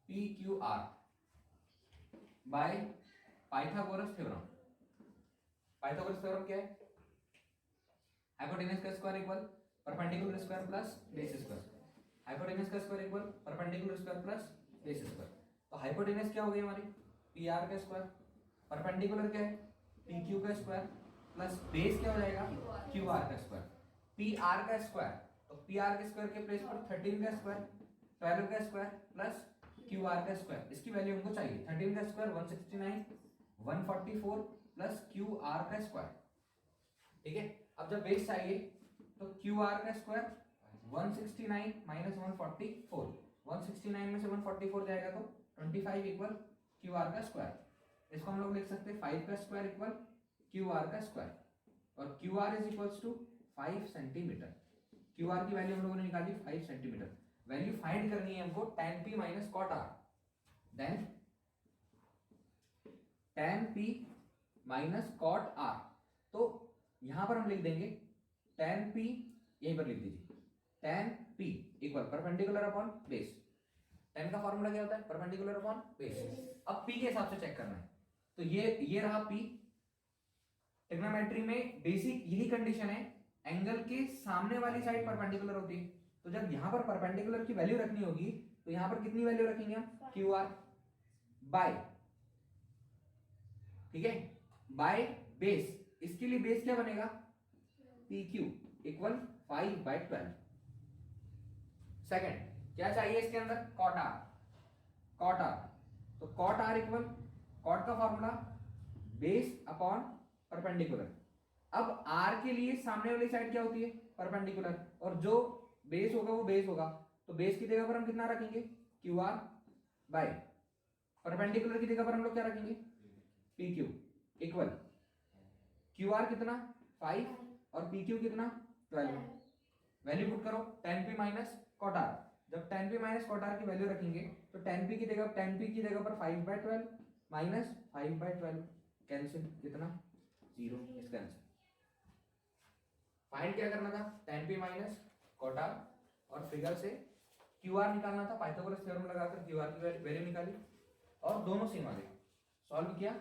PQR by Pythagoras theorem. Pythagoras theorem क्या है, हाइपोटेनस का square equal perpendicular square plus base square, hypotenuse का square equal perpendicular square plus base square. तो हाइपोटेनस क्या हो गई हमारी, PR का स्क्वायर, परपेंडिकुलर क्या है PQ का स्क्वायर, प्लस बेस क्या हो जाएगा QR का स्क्वायर। PR का स्क्वायर, तो PR के स्क्वायर के प्लेस पर 13 का स्क्वायर, 12 का स्क्वायर प्लस QR का स्क्वायर, इसकी वैल्यू हमको चाहिए। 13 का स्क्वायर 169, 144 प्लस QR का स्क्वायर। ठीक है, अब जब बेस चाहिए तो QR का स्क्वायर 169 माइनस 144, 169 में से 144 जाएगा तो 25 इक्वल QR का स्क्वायर। इसको हम लोग लिख सकते हैं 5 का स्क्वायर इक्वल QR का स्क्वायर, और QR is equals to 5 centimetre. QR की वैल्यू हम लोगों ने निकाली 5 सेंटीमीटर। वैल्यू फाइंड करनी है हमको tan p minus cot r, then tan p minus cot r। तो यहां पर हम लिख देंगे tan p, यहीं पर लिख दीजिए tan p equal perpendicular upon base. tan का फॉर्मूला क्या होता है, परपेंडिकुलर अपॉन बेस। अब p के हिसाब से चेक करना है, तो ये रहा p। ट्रिग्नोमेट्री में बेसिक यही कंडीशन है, एंगल के सामने वाली साइड परपेंडिकुलर होती है। तो जब यहां पर परपेंडिकुलर की वैल्यू रखनी होगी तो यहां पर कितनी वैल्यू रखेंगे हम, QR बाय, ठीक है, बाय बेस। इसके लिए बेस क्या बनेगा, PQ इक्वल 5/12। सेकंड क्या चाहिए इसके अंदर, कॉट R, कॉट R। तो कॉट R इक्वल, कॉट का फॉर्मूला बेस अपॉन परपेंडिकुलर। अब R के लिए सामने वाली साइड क्या होती है, परपेंडिकुलर, और जो बेस होगा वो बेस होगा, तो बेस की जगह पर हम कितना रखेंगे, QR बाय परपेंडिकुलर की जगह पर हम लोग क्या रखेंगे, PQ इक्वल QR कितना 5 और PQ कितना 12। वैल्यू पुट करो, tan p minus cot r। जब tan p minus cot r की वैल्यू रखेंगे तो tan p की जगह पर 5/12 माइनस 5/12, कैंसिल, कितना 0, इसका आंसर। फाइंड क्या करना था, tan p minus cot r, और फिगर से QR निकालना था। पाइथागोरस थ्योरम लगाकर QR की वैल्यू निकाली और दोनों सेम आ गए। सॉल्व किया,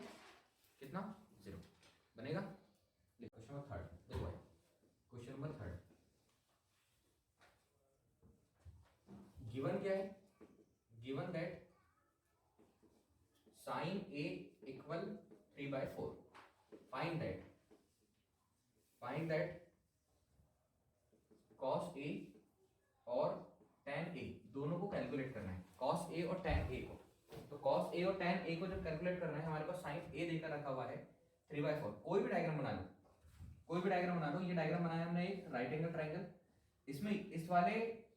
कितना 0 बनेगा। क्वेश्चन नंबर थर्ड देखो भाई, क्वेश्चन नंबर थर्ड गिवन क्या है, given that sin A equal 3/4। Find that cos A और tan A दोनों को कैलकुलेट करना है, cos A और tan A को। तो cos A और tan A को जब कैलकुलेट करना है, हमारे पास sin A देकर रखा हुआ है 3/4। कोई भी डायग्राम बना लो, कोई भी डायग्राम बना लो। ये डायग्राम बनाया हमने एक राइट एंगल ट्राइंगल, इसमें इस वाले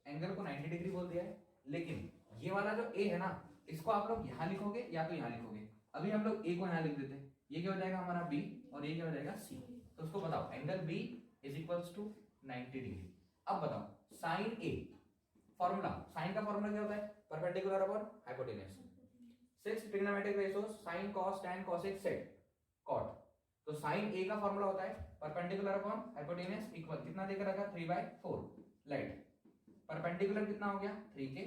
एंगल को 90 डिग्री बोल दिया है, लेकिन ये वाला जो A है ना, इसको आप लोग यहां लिखोगे या तो यहां लिखोगे। अभी हम लोग A को यहां लिख देते हैं, ये क्या हो जाएगा हमारा B और ये क्या हो जाएगा C। तो उसको बताओ, angle B is equals to 90 degree. अब बताओ साइन A फॉर्मूला, साइन का फॉर्मूला क्या होता है, perpendicular upon hypotenuse. 6 trigonometric ratios sin cos tan cosec sec cot। तो साइन ए का फॉर्मूला होता है परपेंडिकुलर अपॉन हाइपोटेन्यूज इक्वल कितना देकर रखा 3/4 लाइट परपेंडिकुलर कितना हो गया 3k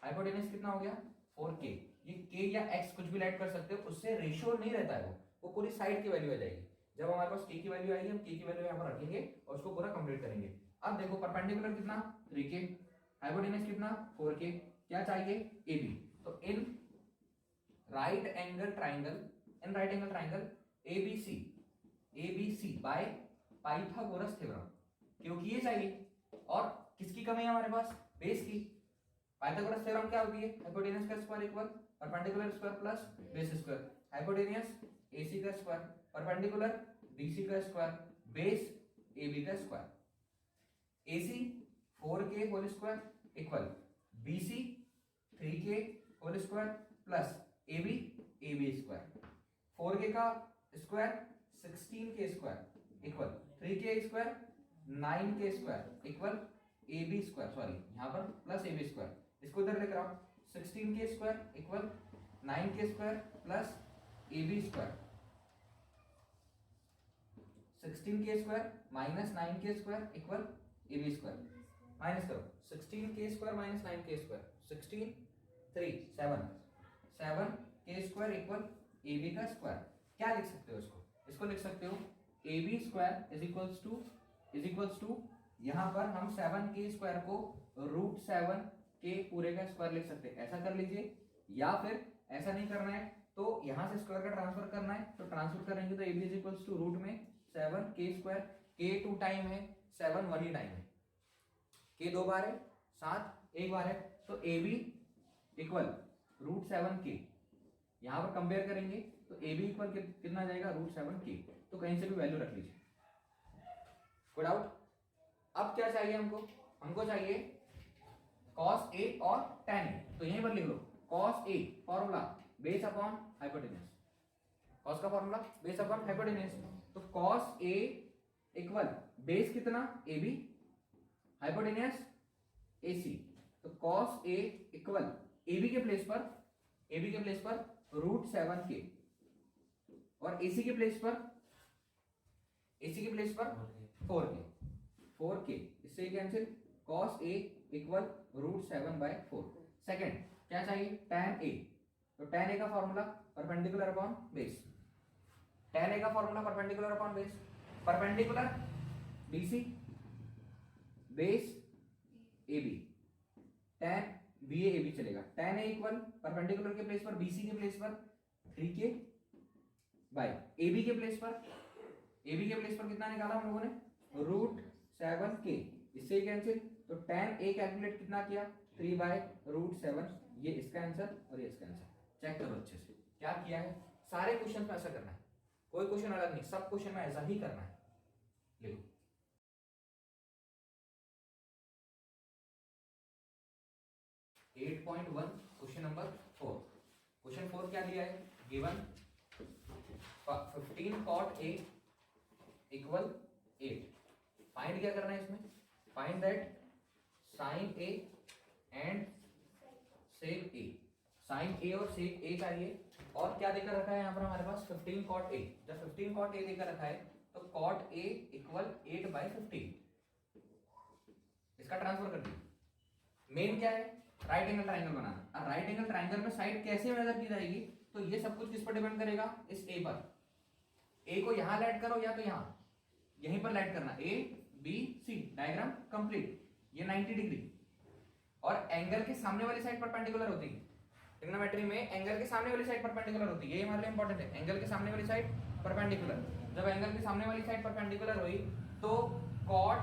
हाइपोटेन्यूज कितना हो गया 4k। ये k या x कुछ भी लाइट कर सकते हो, उससे रेशियो नहीं रहता है, वो पूरी साइड की वैल्यू आ जाएगी। जब हमारे पास k की वैल्यू आएगी हम k की वैल्यू यहाँ पर रखेंगे और उसको पूरा कंप्लीट करेंगे। अब देखो परपेंडिकुलर कितना 3k हाइपोटेन्यूज कितना 4k, क्या चाहिए AB। तो in right angle triangle ABC by Pythagoras theorem, क्योंकि ये चाहिए और किसकी कमी है हमारे पास बेस की। पाइथागोरस थ्योरम क्या होती है हाइपोटेन्यूज का square equal perpendicular square plus base square, hypotenuse AC का स्क्वायर परपेंडिकुलर BC का स्क्वायर बेस AB का square. AC 4k whole square equal BC 3k whole square plus AB square. 4k का square 16k square equal 3k square 9k square equal AB square, sorry यहाँ पर plus AB square, इसको इधर लेकर आओ 16k square equal 9k square plus AB square, 16k square minus 9k square equal AB square. Minus करो 16k square minus 9k square 16 3 7k square equal AB का square. क्या लिख सकते हो इसको लिख सकते हो AB square is equals to यहाँ पर हम 7k स्क्वायर को √7 के पूरे का स्क्वायर लिख सकते हैं, ऐसा कर लीजिए। या फिर ऐसा नहीं करना है तो यहाँ से स्क्वायर का ट्रांसफर करना है, तो ट्रांसफर करेंगे तो AB is equals to root में 7k स्क्वायर, k 2 टाइम है 7 1 ही टाइम है, k 2 बार है 7 1 बार है, तो AB इक्वल √7k। यहाँ पर कंपेयर करेंगे तो AB इक्वल कितना जाएगा √7k, तो कहीं से भी वैल्यू रख लीजिए। कोई डाउट? अब क्या चाहिए हमको चाहिए cos A और tan A, तो यहीं पर लिख लो cos A formula base upon hypotenuse, cos का फॉर्मूला बेस अपॉन हाइपोटेन्यूज, तो cos A इक्वल बेस कितना AB हाइपोटेन्यूज AC, तो cos A इक्वल AB के प्लेस पर √7k और AC के प्लेस पर 4k, इससे cancel cos A equal √7/4। Second क्या चाहिए tan A, तो tan A का formula perpendicular upon base, tan A का formula perpendicular upon base, perpendicular BC base AB, tan BA AB चलेगा, tan A इक्वल परपेंडिकुलर के place पर BC के place पर 3k बाय AB के place पर कितना निकाला हम लोगों ने √7k, इससे कैंसिल, तो tan A कैलकुलेट कितना किया 3/√7, ये इसका आंसर और ये इसका आंसर। चेक करो अच्छे से क्या किया है, सारे क्वेश्चन में ऐसा करना है, कोई क्वेश्चन अलग नहीं, सब क्वेश्चन में ऐसा ही करना है। लिखो 8.1 क्वेश्चन नंबर 4। क्वेश्चन 4 क्या दिया है, given 15 cot A equal 8। Find क्या करना है इसमें, find that sin A and sec A, sin A और sec A चाहिए, और क्या देकर रखा है यहाँ पर हमारे पास 15 cot A। जब 15 cot A देकर रखा है तो cot A इक्वल 8/15, इसका ट्रांसफर कर दिया। मेन क्या है राइट एंगल ट्राइंगल बनाना, और राइट एंगल ट्राइंगल में साइड कैसे मेजर की जाएगी, तो ये सब कुछ किस पर डिपेंड करेगा, इस A पर। A को यहां लाइट करो या तो यहीं पर लाइट करना, A B C, diagram complete. ये 90 डिग्री और एंगल के सामने वाली साइड परपेंडिकुलर होती है, ट्रिग्नोमेट्री में एंगल के सामने वाली साइड परपेंडिकुलर होती है, ये हमारे लिए इंपॉर्टेंट है, एंगल के सामने वाली साइड परपेंडिकुलर। जब एंगल के सामने वाली साइड परपेंडिकुलर हुई तो cot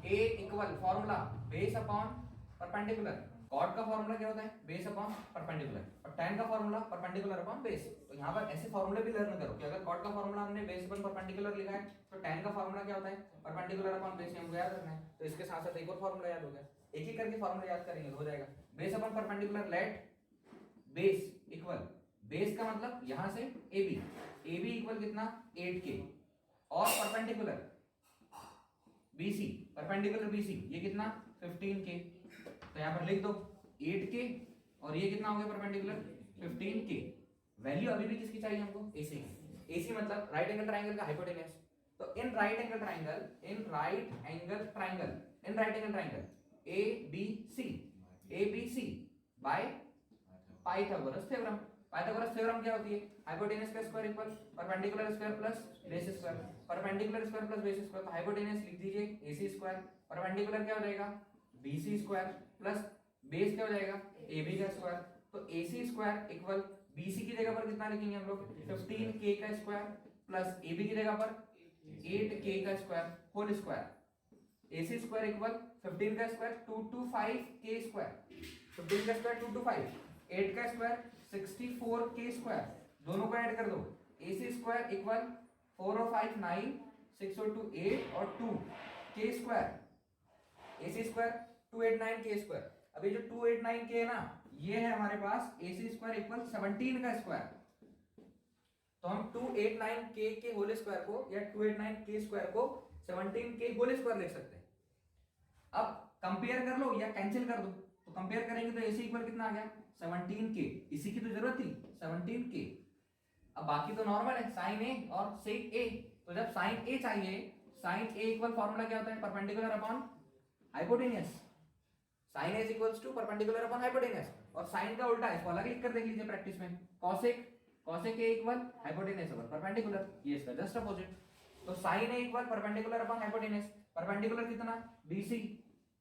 A equal formula base upon perpendicular, cot का फॉर्मूला क्या होता है बेस अपॉन परपेंडिकुलर, और tan का फॉर्मूला परपेंडिकुलर अपॉन बेस। तो यहाँ पर ऐसे फॉर्मूले भी लर्न करो कि अगर cot का फॉर्मूला हमने बेस अपॉन परपेंडिकुलर लिखा है तो tan का फॉर्मूला क्या होता है परपेंडिकुलर अपॉन बेस, हमको याद रखना है। तो इसके साथ साथ एक और फॉर्मूला याद हो गया, एक एक करके फॉर्मूला याद करेंगे तो हो जाएगा। Base upon perpendicular let base equal, base का मतलब यहां से AB इक्वल कितना 8k, और परपेंडिकुलर BC ये कितना 15k, तो यहाँ पर लिख दो 8k और ये कितना हो गया परपेंडिकुलर 15k। वैल्यू अभी भी किसकी चाहिए हमको AC की, AC मतलब राइट एंगल ट्राइंगल का हाइपोटेनस। तो in right angle triangle ABC by Pythagoras theorem. Pythagoras theorem क्या होती है? हाइपोटेनस का square equal perpendicular square plus base square. Perpendicular square plus base square, तो हाइपोटेनस लिख दीजिए AC स्क्वायर, परपेंडिकुलर क्या हो जाएगा BC स्क्वायर प्लस बेस क्या हो जाएगा AB का स्क्वायर। तो AC स्क्वायर इक्वल BC की जगह पर कितना लिखेंगे हम लोग 15K का स्क्वायर प्लस AB की जगह पर 8K का square whole square. AC square equal 15 का स्क्वायर 225K स्क्वायर, 15 का स्क्वायर 225, 8 का स्क्वायर 64K स्क्वायर, दोनों को ऐड कर दो। AC स्क्वायर इक्वल 4059 602 8 और 2K square, AC square 289K square. अभी जो 289K है ना, ये है हमारे पास AC स्क्वायर इक्वल 17 का स्क्वायर। तो हम 289K के होल स्क्वायर को या 289K स्क्वायर को 17K होल स्क्वायर लिख सकते हैं। अब कंपेयर कर लो या कैंसिल कर दो, तो कंपेयर करेंगे तो AC इक्वल कितना आ गया 17K, इसी की तो जरूरत थी 17K। अब बाकी तो नॉर्मल है sin A और sec A, तो जब sin A चाहिए, sin A इक्वल फॉर्मूला क्या होता है perpendicular upon hypotenuse. sin A is equals to perpendicular upon hypotenuse, और sin का उल्टा है, इसको अलग लिख कर देख लीजिए प्रैक्टिस में, cosec A equal hypotenuse upon perpendicular, ये इसका जस्ट अपोजिट। तो sin A equal perpendicular upon hypotenuse, perpendicular कितना BC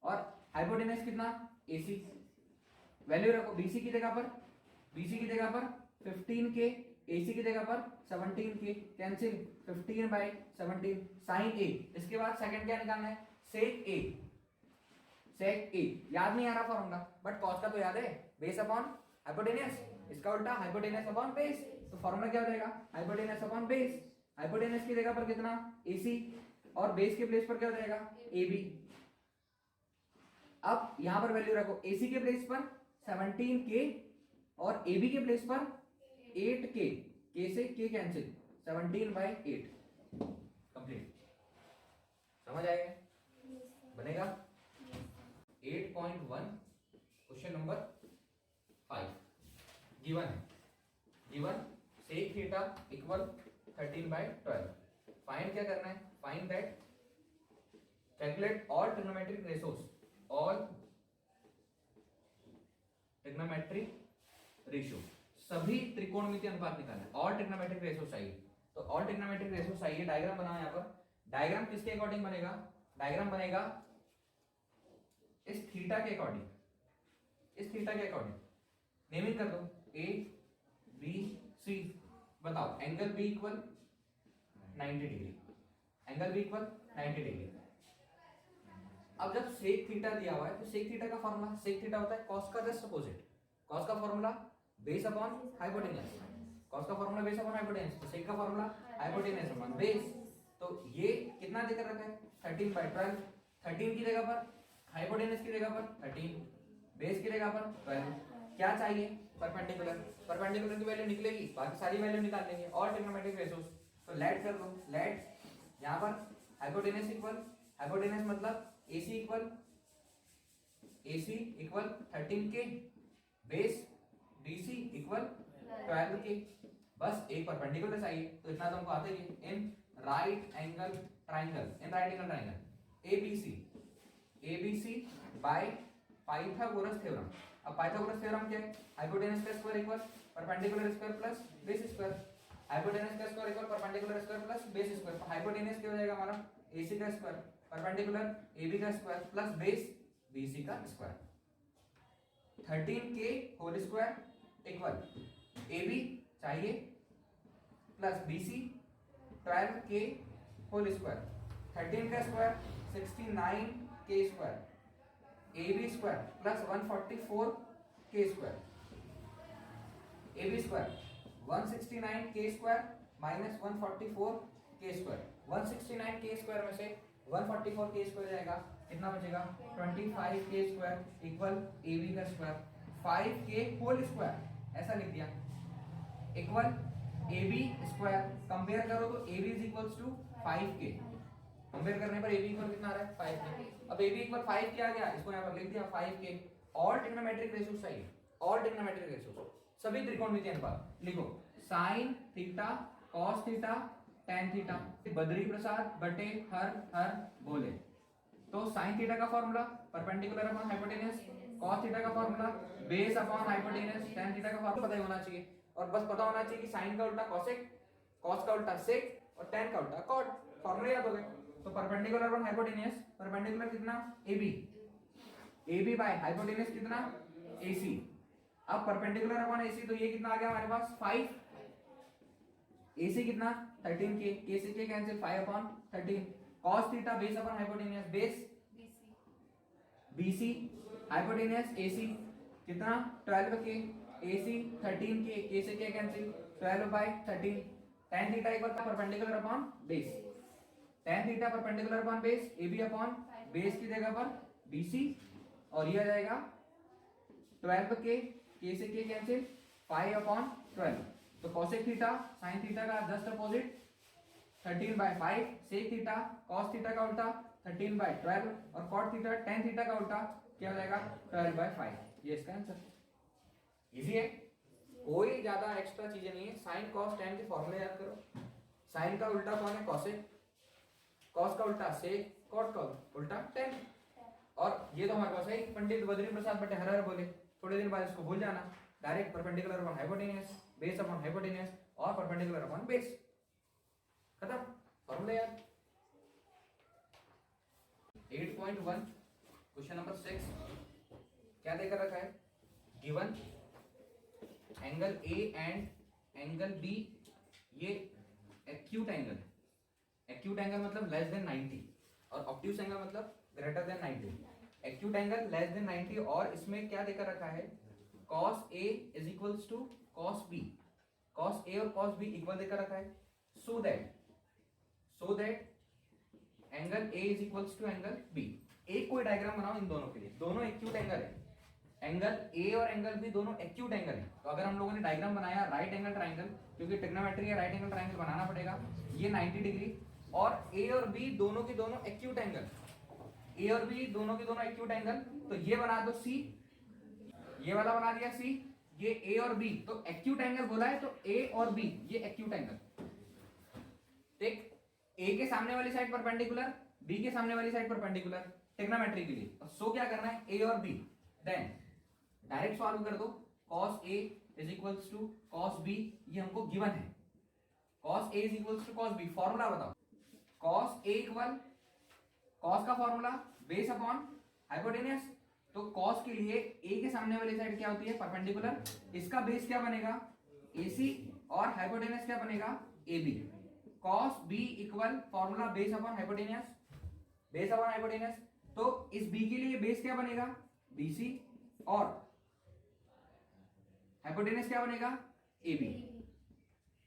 और हाइपोटेनियस कितना AC। वैल्यू रखो BC की जगह पर 15K, AC की जगह पर 17K, कैंसिल 15/17 sin A। इसके बाद सेकंड क्या निकालना है sec A। याद नहीं आ रहा फॉर्मूला, बट cos का तो याद है, बेस अपॉन हाइपोटेनियस, इसका उल्टा हाइपोटेनियस अपॉन बेस। तो फॉर्मूला क्या हो जाएगा हाइपोटेनियस अपॉन बेस। हाइपोटेनियस की जगह पर कितना AC और बेस के प्लेस पर क्या हो जाएगा AB। अब यहां पर वैल्यू रखो, AC के प्लेस पर 17K और AB के प्लेस पर 8K, K से K कैंसिल 17/8 कंप्लीट। समझ आएगा? बनेगा 8.1 क्वेश्चन नंबर 5 गिवन है। Given sec theta equal 13/12। Find क्या करना है, find that calculate all trigonometric ratios, all trigonometric ratio, सभी त्रिकोणमितीय अनुपात निकालना है। ऑल ट्रिग्नोमेट्रिक रेशियो चाहिए, तो ऑल ट्रिग्नोमेट्रिक रेशियो चाहिए। डायग्राम बनाओ यहाँ पर। डायग्राम किसके अकॉर्डिंग बनेगा? डायग्राम बनेगा इस थीटा के अकॉर्डिंग, इस थीटा के अकॉर्डिंग। नेमिंग कर दो A B C। बताओ angle B equal 90 degree, angle B equal 90 degree. अब जब सेक थीटा दिया हुआ है, तो सेक थीटा का फॉर्मूला, सेक थीटा होता है कॉस का जस्ट अपोजिट। कॉस का formula base upon hypotenuse, cos का फॉर्मूला बेस अपॉन हाइपोटेनस, तो सेक का फॉर्मूला हाइपोटेनस अपॉन बेस। तो ये कितना देकर रखा है 13/12। 13 की जगह पर हाइपोटेनस की जगह पर 13, बेस की जगह पर 12। क्या चाहिए परपेंडिकुलर, परपेंडिकुलर की वैल्यू निकलेगी, बाकी सारी वैल्यू निकाल लेंगे। और ट्रिग्नोमेट्रिक रेशियोस, तो लेट कर दो, लेट यहां पर हाइपोटेनस इक्वल, हाइपोटेनस मतलब AC equal 13K, base BC equal 12K। बस एक परपेंडिकुलर चाहिए, तो इतना तो हमको आता ही है। In right angle triangle, in right angle triangle ABC by Pythagoras theorem. अब पाइथागोरस थ्योरम क्या है? हाइपोटेनस का square equal perpendicular square plus base square, hypotenuse का square equal perpendicular square plus base square. तो हाइपोटेनस क्या हो जाएगा हमारा AC का स्क्वायर, परपेंडिकुलर AB का स्क्वायर प्लस बेस BC का square. 13K whole square equal AB चाहिए plus BC 12K whole square. 13 का square 69K square, AB square plus 144K square, AB square 169K square minus 144K square. 169K square में से 144K square जाएगा, कितना बचेगा 25K square equal AB का square 5K whole square, ऐसा लिख दिया इक्वल AB स्क्वायर। कंपेयर करो तो AB is equals to 5K, compare करने पर AB इक्वल कितना आ रहा है 5K। अब AB इक्वल 5 क्या आ गया, इसको यहाँ पर लिख दिया 5K। ऑल ट्रिग्नोमेट्रिक रेशियोस चाहिए, ऑल ट्रिग्नोमेट्रिक रेशियोस, सभी त्रिकोणमितीय अनुपात लिखो। sin theta cos theta tan theta. Badri Prasad बटे हर हर बोले। तो साइन थीटा का formula perpendicular upon hypotenuse, cos theta का formula base upon hypotenuse, tan theta का फॉर्मूला पता ही होना चाहिए। और बस पता होना चाहिए कि साइन का उल्टा कोसेक, कॉस का उल्टा सेक और tan का उल्टा कॉट। फॉर्मूला याद हो गए। तो परपेंडिकुलर अपॉन हाइपोटेन्यूज, परपेंडिकुलर कितना AB, AB बाय हाइपोटेन्यूज कितना AC। अब परपेंडिकुलर अपॉन AC, तो ये कितना आ गया हमारे पास 5, AC कितना 13 के, K से K cancel 5 upon 13, cos theta base upon hypotenuse, base BC hypotenuse AC कितना 12 के, AC 13 के, K से K cancel 12 by 13, tan theta equal perpendicular upon base, tan theta perpendicular upon base AB upon base की जगह पर BC, और ये आ जाएगा 12 के, K से K कैंसिल 5 अपॉन 12। तो cosec थीटा sin थीटा का just opposite 13 by 5, sec theta cos theta का उल्टा 13 बाय 12 और cot थीटा tan थीटा का उल्टा क्या हो जाएगा 12 बाय 5। ये इसका आंसर। इजी है, कोई ज्यादा एक्स्ट्रा चीजें नहीं है। sin cos tan के फॉर्मूले याद करो। sin का उल्टा कौन है cosec, cos का उल्टा sec, cot का उल्टा tan। और ये तो हमारे पास है पंडित बद्री प्रसाद बटे हर हर बोले। थोड़े दिन बाद इसको भूल जाना, direct perpendicular upon hypotenuse, base upon hypotenuse और परपेंडिकुलर अपॉन बेस, खत्म फॉर्मूला याद। 8.1 क्वेश्चन नंबर 6 क्या देकर रखा है, given angle A and angle B, ये एक्यूट एंगल है। एक्यूट एंगल मतलब लेस देन 90 और ऑब्ट्यूस एंगल मतलब greater than 90। Acute angle less than 90 और इसमें क्या देकर रखा है, cos A is equals to cos B, cos A और cos B इक्वल देकर रखा है। So that angle A is equals to angle B। एक कोई डायग्राम बनाओ इन दोनों के लिए, दोनों एक्यूट एंगल है। एंगल A और एंगल B दोनों एक्यूट एंगल है। तो अगर हम लोगों ने डायग्राम बनाया राइट एंगल ट्रायंगल, क्योंकि ट्रिग्नोमेट्री है, राइट एंगल ट्रायंगल बनाना पड़ेगा, ये 90 डिग्री और A और B दोनों की दोनों एक्यूट एंगल, A और B दोनों की दोनों एक्यूट एंगल, तो ये बना दो C, ये वाला बना दिया C, ये A और B, तो एक्यूट एंगल बोला है तो A और B ये एक्यूट एंगल। ठीक, A के सामने वाली साइड परपेंडिकुलर, B के सामने वाली साइड परपेंडिकुलर ट्रिग्नोमेट्री के लिए। और सो क्या करना है, A और B, देन डायरेक्ट सॉल्व कर दो। cos A is equals to cos B, ये हमको गिवन है। cos A is equals to cos B, formula बताओ। cos A इक्वल, cos का फॉर्मूला बेस अपॉन हाइपोटेन्यूज, तो cos के लिए A के सामने वाली साइड क्या होती है परपेंडिकुलर, इसका बेस क्या बनेगा AC और हाइपोटेन्यूज क्या बनेगा AB। cos B equal formula base upon hypotenuse, base upon hypotenuse, तो इस B के लिए बेस क्या बनेगा BC और हाइपोटेन्यूज क्या बनेगा AB।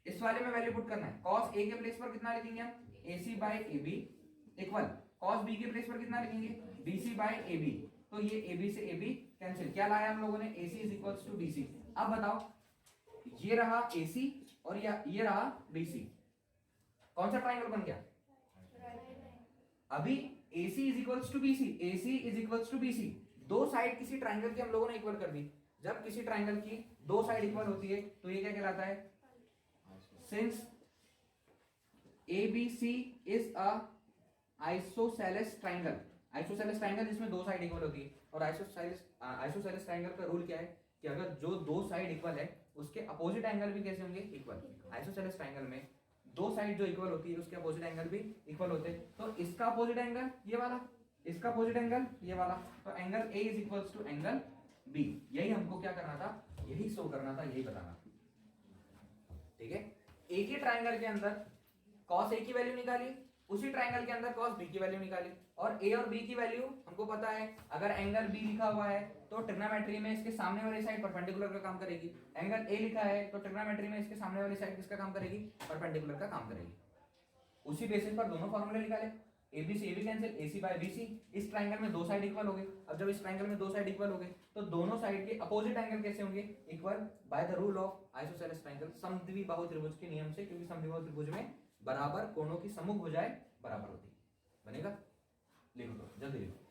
इस वाले में वैल्यू पुट करना है। cos A के प्लेस पर कितना लिखेंगे हम, AC by AB equal cos B के प्लेस पर कितना लिखेंगे BC बाय AB, तो ये AB से AB कैंसिल, क्या लाया हम लोगों ने AC is equals to BC। अब बताओ, ये रहा AC और ये रहा BC, कौन सा ट्रायंगल बन गया, अभी AC is equals to BC, AC is equals to BC, दो साइड किसी ट्रायंगल की हम लोगों ने इक्वल कर दी। जब किसी ट्रायंगल की दो साइड इक्वल होती है तो ये क्या कहलाता है, since ABC is a isosceles triangle, isosceles triangle जिसमें दो साइड इक्वल होती है। और आइसोसेलेस ट्रायंगल का रूल क्या है कि अगर जो दो साइड इक्वल है उसके अपोजिट एंगल भी कैसे होंगे, इक्वल। आइसोसेलेस ट्रायंगल में दो साइड जो इक्वल होती है उसके अपोजिट एंगल भी इक्वल होते हैं। तो इसका अपोजिट एंगल ये वाला, इसका अपोजिट एंगल ये वाला, तो angle A is equals to angle B। यही हमको क्या करना था, यही शो करना था, यही बताना। ठीक है, एक ही ट्रायंगल के अंदर cos A की वैल्यू निकाली, उसी ट्रायंगल के अंदर cos B की वैल्यू निकाली, और A और B की वैल्यू हमको पता है, अगर एंगल B लिखा हुआ है तो ट्रिग्नोमेट्री में इसके सामने वाली साइड परपेंडिकुलर का काम करेगी। एंगल A लिखा है तो ट्रिग्नोमेट्री में इसके सामने वाली साइड किसका काम करेगी, परपेंडिकुलर का काम करेगी। उसी बेसिस पर दोनों फॉर्मूले निकाले, AB से AB cancel, AC by BC। इस ट्रायंगल में दो साइड इक्वल हो गए। अब जब इस ट्रायंगल में दो साइड इक्वल हो गए तो दोनों साइड के अपोजिट एंगल कैसे होंगे, equal, by the rule of isosceles triangle, समद्विबाहु त्रिभुज के नियम से, क्योंकि समद्विबाहु त्रिभुज में बराबर कोणों की समभुजाएं बराबर होती है। बनेगा, लिखो, जल्दी लिखो।